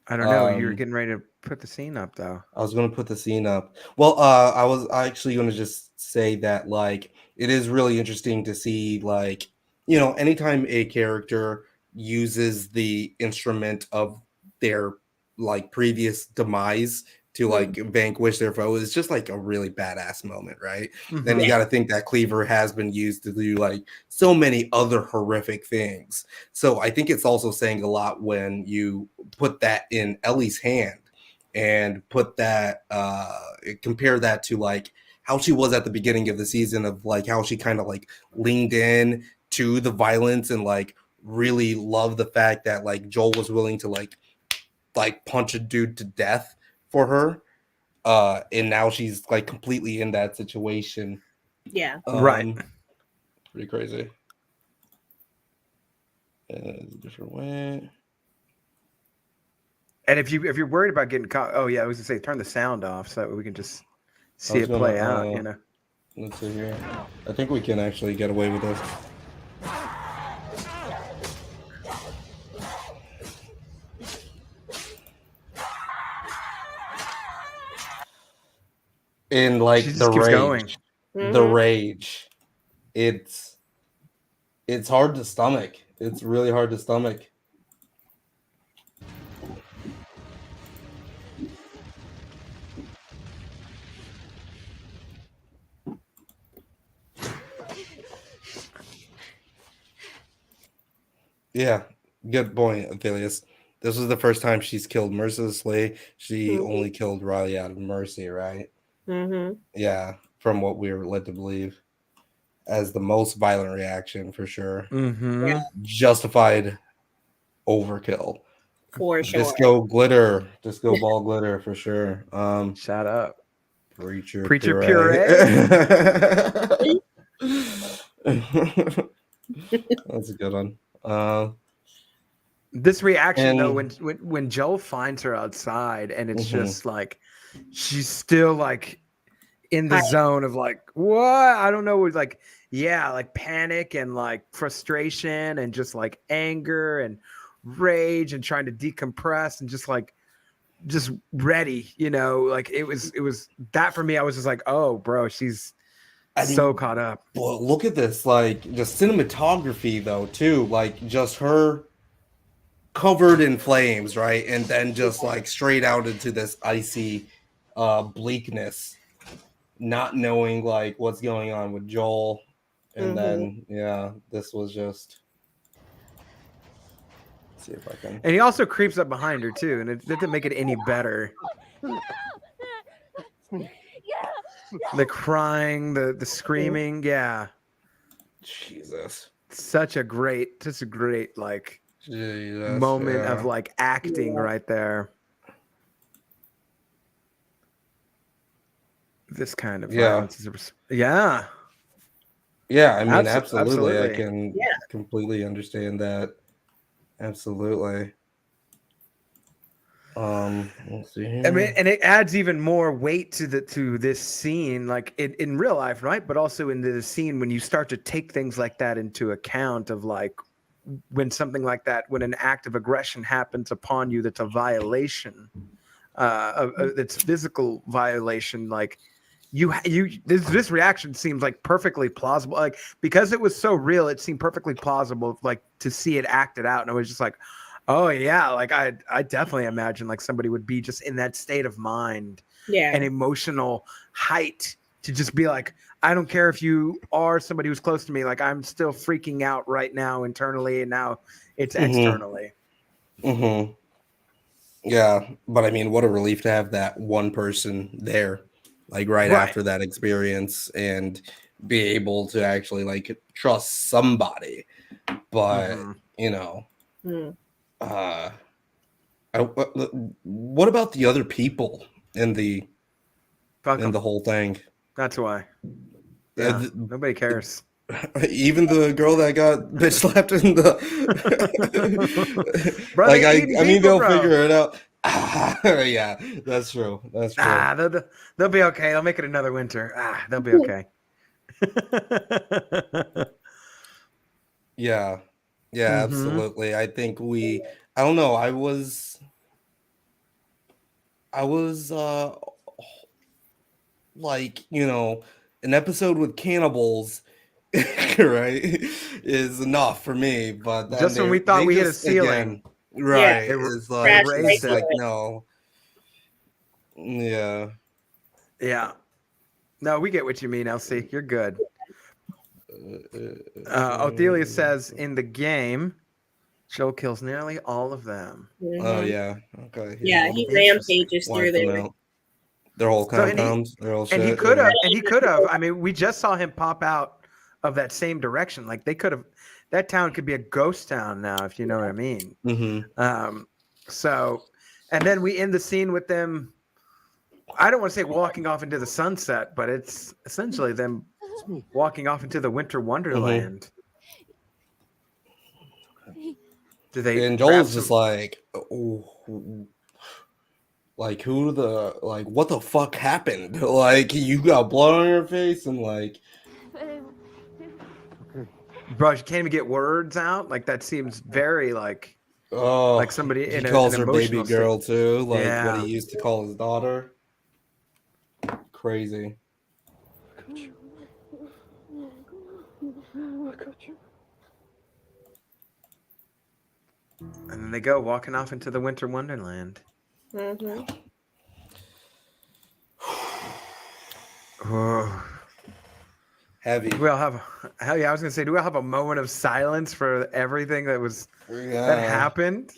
I don't know. You were getting ready to put the scene up, though. I was going to put the scene up. Well, I was actually going to just say that, like, it is really interesting to see, like, you know, anytime a character uses the instrument of their, like, previous demise to, like, vanquish their foe, is just, like, a really badass moment, right? Then you got to think that Cleaver has been used to do, like, so many other horrific things. So I think it's also saying a lot when you put that in Ellie's hand and put that, compare that to, like, how she was at the beginning of the season, of, like, how she kind of, like, leaned in to the violence and, like, really loved the fact that, like, Joel was willing to, like punch a dude to death for her, and now she's like completely in that situation. Right. Pretty crazy. A different way. And if you're worried about getting caught, I was gonna say turn the sound off so that we can just see it play out. You know. Let's see here. I think we can actually get away with this. In like the rage, it's hard to stomach. It's really hard to stomach. Yeah, good point, Aphelios. this was the first time she's killed mercilessly. She only killed Riley out of mercy, right? Mm-hmm. Yeah, from what we were led to believe as the most violent reaction for sure. Mm-hmm. Yeah. Justified overkill. For sure. Disco ball glitter for sure. Shut up. Preacher puree. That's a good one. This reaction though, when Joel finds her outside, and it's just like she's still like in the zone of like, what? I don't know, like, yeah, like panic and like frustration and just like anger and rage and trying to decompress and just ready, like it was that for me. I was just like, oh bro, she's so caught up. Well, look at this, like the cinematography though too, like just her covered in flames, right? And then just like straight out into this icy bleakness, not knowing like what's going on with Joel. And then this was just, let's see if I can. And he also creeps up behind her too, and it didn't make it any better. The crying, the screaming, yeah. Jesus. Such a great like moment of like acting right there. This kind of violence is yeah, I mean, absolutely. I can completely understand that. Absolutely. Let's see here. I mean, and it adds even more weight to this scene, like in real life, right? But also into the scene when you start to take things like that into account of like when something like that, when an act of aggression happens upon you, that's a violation, that's physical violation. Like this reaction seems like perfectly plausible, like because it was so real, it seemed perfectly plausible, like to see it acted out, and I was just like, oh yeah, like I definitely imagine like somebody would be just in that state of mind and emotional height to just be like, I don't care if you are somebody who's close to me, like I'm still freaking out right now internally, and now it's externally. Yeah, but I mean, what a relief to have that one person there, like right after that experience, and be able to actually like trust somebody. But what about the other people in the whole thing? That's why. Yeah, nobody cares. Even the girl that got bitch slapped in the Brother, like I mean they'll bro. figure it out. Yeah, that's true. That's true. They'll be okay. They'll make it another winter. They'll be okay. Yeah, absolutely. I think I don't know. I was like, an episode with cannibals, right, is enough for me. But then just when we thought we hit a ceiling, right? It's like no, yeah. No, we get what you mean, Elsie. You're good. Othelia says in the game, Joel kills nearly all of them. Oh yeah, okay. Yeah, he rampages through there. Their whole compounds. And he could have. I mean, we just saw him pop out of that same direction. Like they could have. That town could be a ghost town now, if you know what I mean. So, and then we end the scene with them. I don't want to say walking off into the sunset, but it's essentially them walking off into the winter wonderland. Do they? And Joel's just like, like what the fuck happened? Like you got blood on your face and like, bro, she can't even get words out. Like that seems very like, like somebody he in calls an her baby girl too, like yeah. what he used to call his daughter. Crazy. And then they go walking off into the winter wonderland. Heavy. Do we all have? Hell yeah! I was gonna say, do we all have a moment of silence for everything that happened?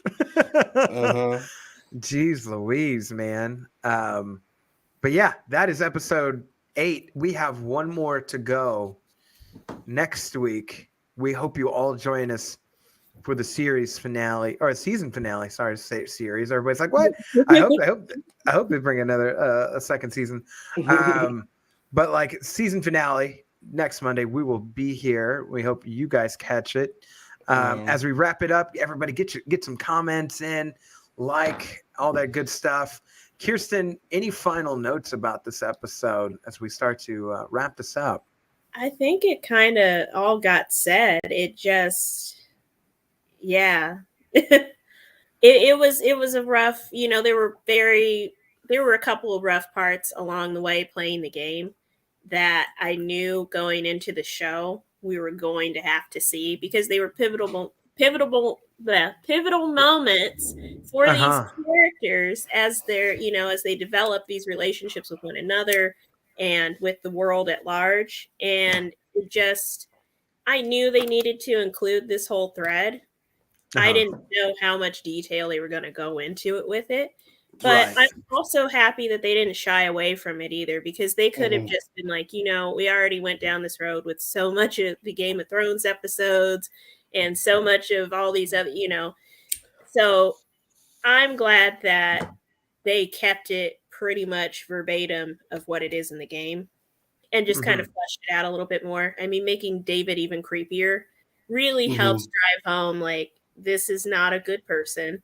Jeez Louise, man. But yeah, that is episode 8. We have one more to go next week. We hope you all join us for the series finale or season finale. Sorry to say series. Everybody's like, what? I hope they bring another a second season. But like season finale next Monday, we will be here. We hope you guys catch it. As we wrap it up, everybody get some comments in, like all that good stuff. Kirsten, any final notes about this episode as we start to wrap this up? I think it kind of all got said. It just, yeah, it was a rough. There were a couple of rough parts along the way playing the game that I knew going into the show we were going to have to see because they were pivotal moments for these characters as as they develop these relationships with one another and with the world at large. And I knew they needed to include this whole thread. I didn't know how much detail they were going to go into it with it. But I'm also happy that they didn't shy away from it either, because they could have just been like, we already went down this road with so much of the Game of Thrones episodes and so much of all these other, So I'm glad that they kept it pretty much verbatim of what it is in the game and just kind of fleshed it out a little bit more. I mean, making David even creepier really helps drive home, like, this is not a good person.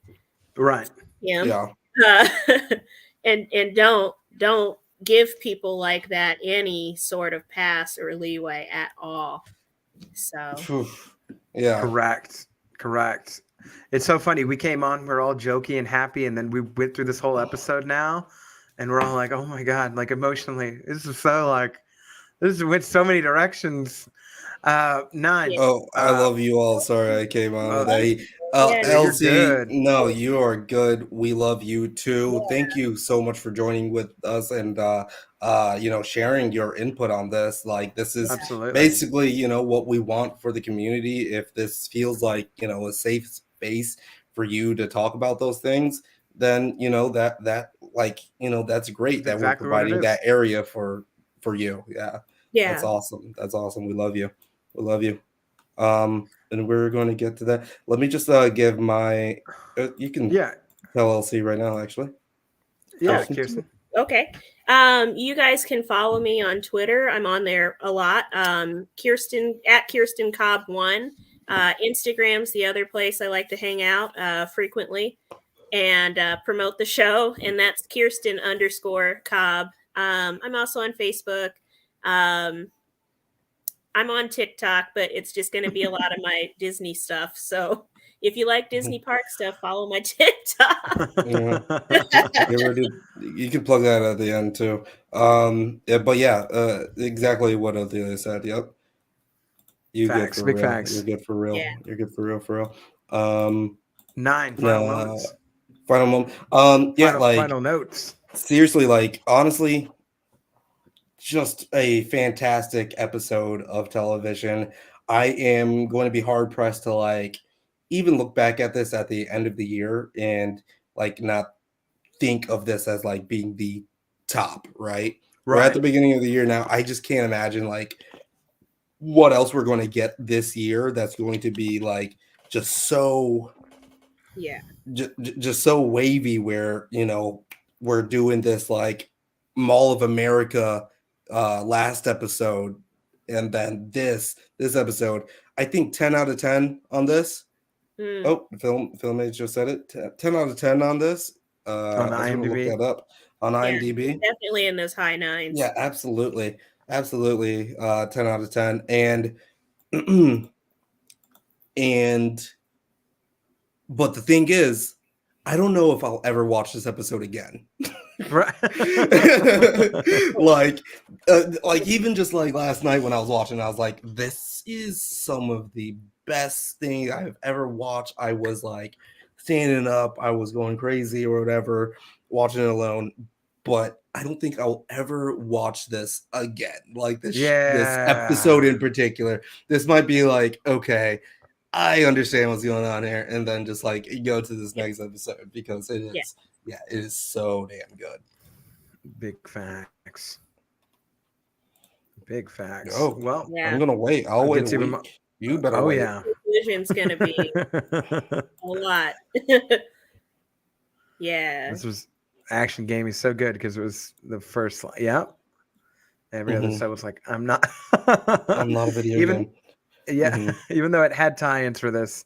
Right. Yeah. And don't give people like that any sort of pass or leeway at all. So yeah, correct. It's so funny. We came on, we're all jokey and happy, and then we went through this whole episode now, and we're all like, oh my god, like emotionally, this went so many directions. Nine. Oh, I love you all. Sorry I came on with that. Elsie, no, you are good. We love you too. Thank you so much for joining with us and sharing your input on this. Like, this is basically, what we want for the community. If this feels like, a safe space for you to talk about those things, then that's great that we're providing that area for you. Yeah. That's awesome. We love you. And we're going to get to that. Let me just give my you can tell Elsie right now, actually. Yeah, Kirsten. Okay. You guys can follow me on Twitter. I'm on there a lot. Kirsten Cobb 1. Instagram's the other place I like to hang out frequently and promote the show, and that's Kirsten_Cobb. I'm also on Facebook. I'm on TikTok, but it's just going to be a lot of my Disney stuff. So if you like Disney park stuff, follow my TikTok. You can plug that at the end too. Exactly what Adelia said. Yep. Facts. You're good for real. Yeah. You're good for real. 9 final moments. Final moment. Final notes. Seriously, like, honestly, just a fantastic episode of television. I am going to be hard pressed to even look back at this at the end of the year and not think of this as being the top, right? We're at the beginning of the year now. I just can't imagine what else we're going to get this year that's going to be just so just so wavy, where we're doing this Mall of America last episode, and then this episode. I think 10 out of 10 on this. Oh, Filmmates just said it. 10 out of 10 on this. On IMDb. Look that up on IMDb. Definitely in those high 9s. Yeah, absolutely. 10 out of 10. And but the thing is, I don't know if I'll ever watch this episode again. Right. Even just last night when I was watching, I was like, this is some of the best thing I've ever watched. I was standing up, I was going crazy or whatever, watching it alone. but I don't think I'll ever watch this again. Like this Yeah. episode in particular. This might be like, okay, I understand what's going on here, and then just like go to this next episode because it is, it is so damn good. Big facts. Big facts. Oh, well, I'm gonna wait. I'll wait a week. You better wait. Yeah. Vision's gonna be a lot. Yeah. This was Action Game is so good because it was the first. Yeah. Every other side was like, I'm not. I'm not a video game. Yeah. Even though it had tie-ins for this.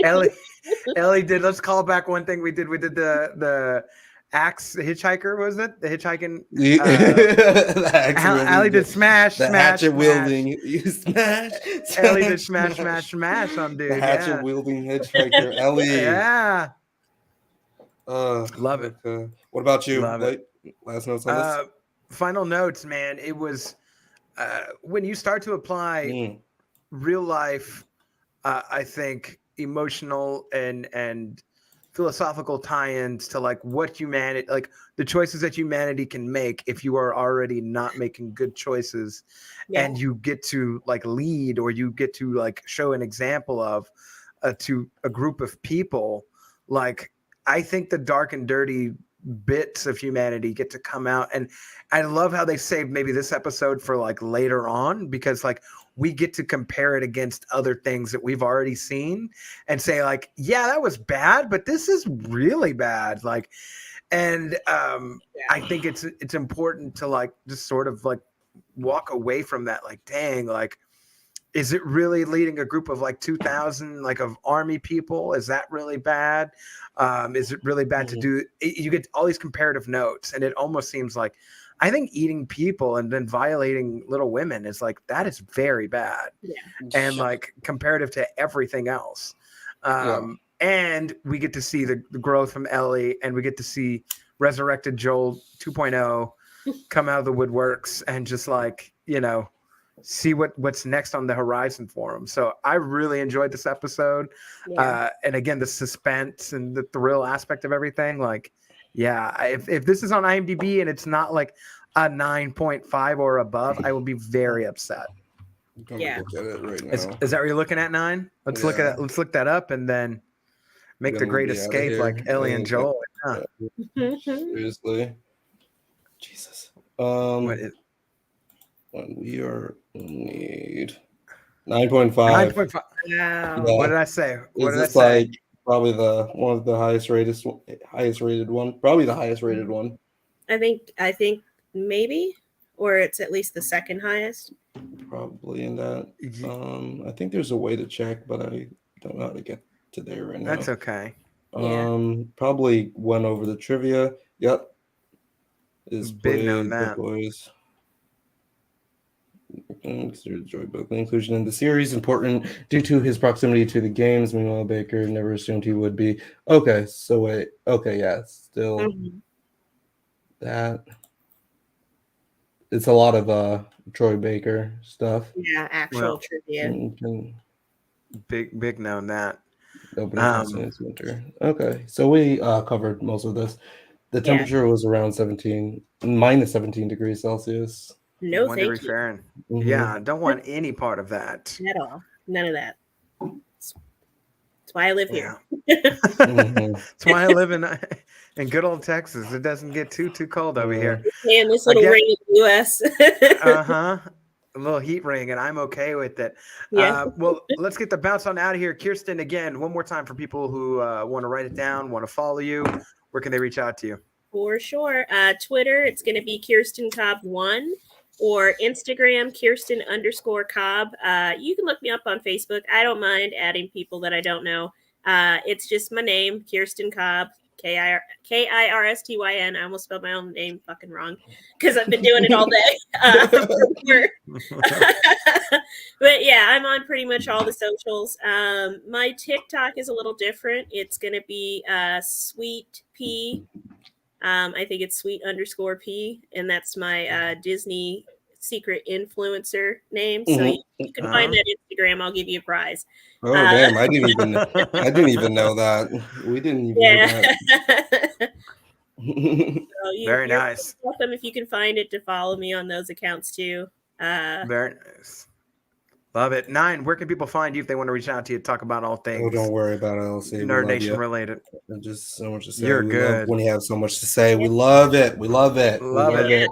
Ellie did. Let's call back one thing we did. We did the axe hitchhiker. Was it the hitchhiking? Ellie did smash. The hatchet wielding. You smash. Ellie did smash on dude. The hatchet wielding hitchhiker. Ellie. Yeah. Love it. What about you? Love it. Last notes on this. Final notes, man. It was when you start to apply real life. I think emotional and philosophical tie-ins to like what humanity, like the choices that humanity can make if you are already not making good choices, and you get to like lead or you get to like show an example of to a group of people. Like I think the dark and dirty bits of humanity get to come out, and I love how they saved maybe this episode for like later on, because like we get to compare it against other things that we've already seen and say like, yeah, that was bad, but this is really bad. Like, and I think it's important to like just sort of like walk away from that. Like, dang, like, is it really leading a group of like 2,000 like of army people? Is that really bad? Is it really bad to do? You get all these comparative notes, and it almost seems like, I think eating people and then violating little women is like, that is very bad. Yeah. And like comparative to everything else. And we get to see the growth from Ellie, and we get to see resurrected Joel 2.0 come out of the woodworks and just like, you know, see what's next on the horizon for him. So I really enjoyed this episode. And again, the suspense and the thrill aspect of everything, like, yeah, if this is on IMDb and it's not like a 9.5 or above, I will be very upset. Yeah. Look at it right now. Is that what you're looking at, 9? Let's look that up and then make the great escape like Ellie and Joel. Seriously. Jesus. What is we are need 9.5. 9.5. Wow. What did I say? What did I say? Like probably one of the highest rated one? Probably the highest rated one. I think maybe, or it's at least the second highest. Probably in that. I think there's a way to check, but I don't know how to get to there right now. That's okay. Probably went over the trivia. Yep. Is big known that. Boys. Considered Joy Buckley inclusion in the series important due to his proximity to the games. Meanwhile, Baker never assumed he would be. Okay, so wait. Okay, yeah, still that. It's a lot of Troy Baker stuff. Yeah, actual trivia. Big known that. Winter. Okay, so we covered most of this. The temperature was around minus 17 degrees Celsius. No, 1 degree Fahrenheit. Yeah, don't want any part of that at all. None of that. That's why I live here. That's why I live in good old Texas. It doesn't get too cold over here. And this little ring in the U.S. A little heat ring, and I'm okay with it. Yeah. Well, let's get the bounce on out of here. Kirsten, again, one more time for people who want to write it down, want to follow you. Where can they reach out to you? For sure. Twitter, it's going to be Kirsten Cobb 1. Or Instagram, Kirsten_Cobb. You can look me up on Facebook. I don't mind adding people that I don't know. It's just my name, Kirsten Cobb, Kirstyn. I almost spelled my own name fucking wrong because I've been doing it all day. But yeah, I'm on pretty much all the socials. My TikTok is a little different. It's going to be Sweet P. I think it's sweet_P, and that's my Disney secret influencer name. So you can find that Instagram. I'll give you a prize. Oh damn! I didn't even know that. We didn't even know that. Very nice. Welcome if you can find it to follow me on those accounts too. Very nice. Love it. Nine, where can people find you if they want to reach out to you to talk about all things? Oh, don't worry about it, LC. Nerd Nation related. Just so much to say. You're we good. love when you have so much to say. We love it. We love it. Love it.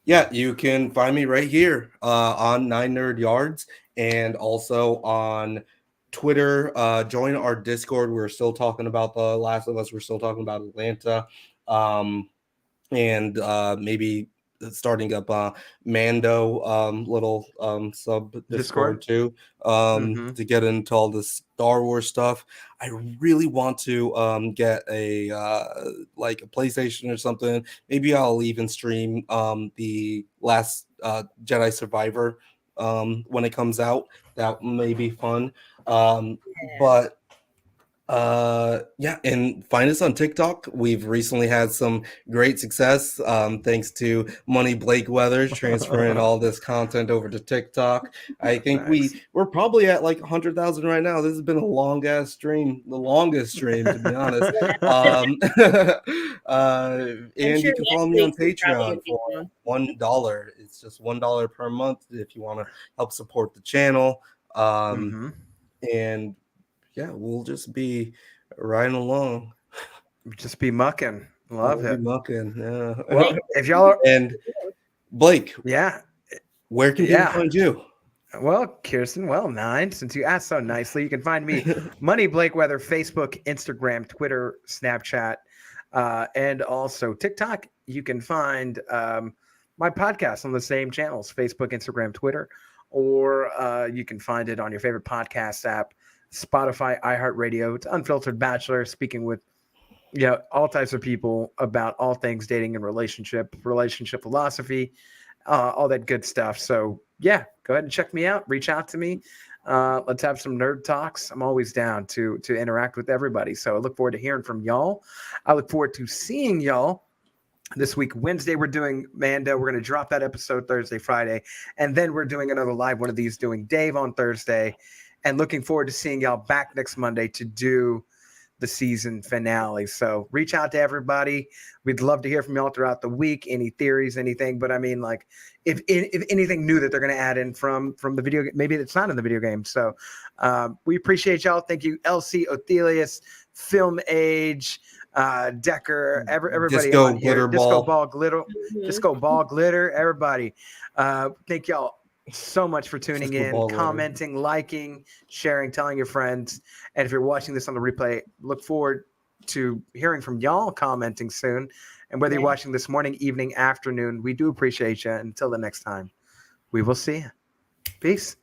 Yeah, you can find me right here on 9NerdYards and also on Twitter. Join our Discord. We're still talking about The Last of Us. We're still talking about Atlanta. And maybe starting up Mando little sub Discord too to get into all the Star Wars stuff. I really want to get a like a PlayStation or something. Maybe I'll even stream the Last Jedi Survivor when it comes out. That may be fun. But yeah, and find us on TikTok. We've recently had some great success thanks to Money Blake Weathers transferring all this content over to TikTok. I think we're probably at like 100,000 right now. This has been a long ass stream, the longest stream to be honest. And you can follow me on Patreon for $1. It's just $1 per month if you want to help support the channel. And yeah, we'll just be riding along. Just be mucking. Love it. Be mucking. Yeah. Well, if y'all are... And Blake. Yeah. Where can people find you? Well, Kirsten, Nine, since you asked so nicely, you can find me Money Blake Weather, Facebook, Instagram, Twitter, Snapchat, and also TikTok. You can find my podcast on the same channels, Facebook, Instagram, Twitter, or you can find it on your favorite podcast app, Spotify, iHeartRadio. It's Unfiltered Bachelor, speaking with all types of people about all things dating and relationship philosophy, all that good stuff. So yeah, go ahead and check me out. Reach out to me. Let's have some nerd talks. I'm always down to interact with everybody. So I look forward to hearing from y'all. I look forward to seeing y'all this week. Wednesday, we're doing Mando. We're going to drop that episode Thursday, Friday. And then we're doing another live one of these, doing Dave on Thursday. And looking forward to seeing y'all back next Monday to do the season finale. So reach out to everybody. We'd love to hear from y'all throughout the week. Any theories, anything. But I mean, like, if anything new that they're going to add in from the video, maybe it's not in the video game. So we appreciate y'all. Thank you, LC, Othelius, Film Age, Decker, everybody Disco on here. Glitter Disco Ball Glitter, everybody. Thank y'all so much for tuning in, commenting, liking, sharing, telling your friends. And if you're watching this on the replay, look forward to hearing from y'all, commenting soon. And whether you're watching this morning, evening, afternoon, we do appreciate you. Until the next time, we will see you. Peace.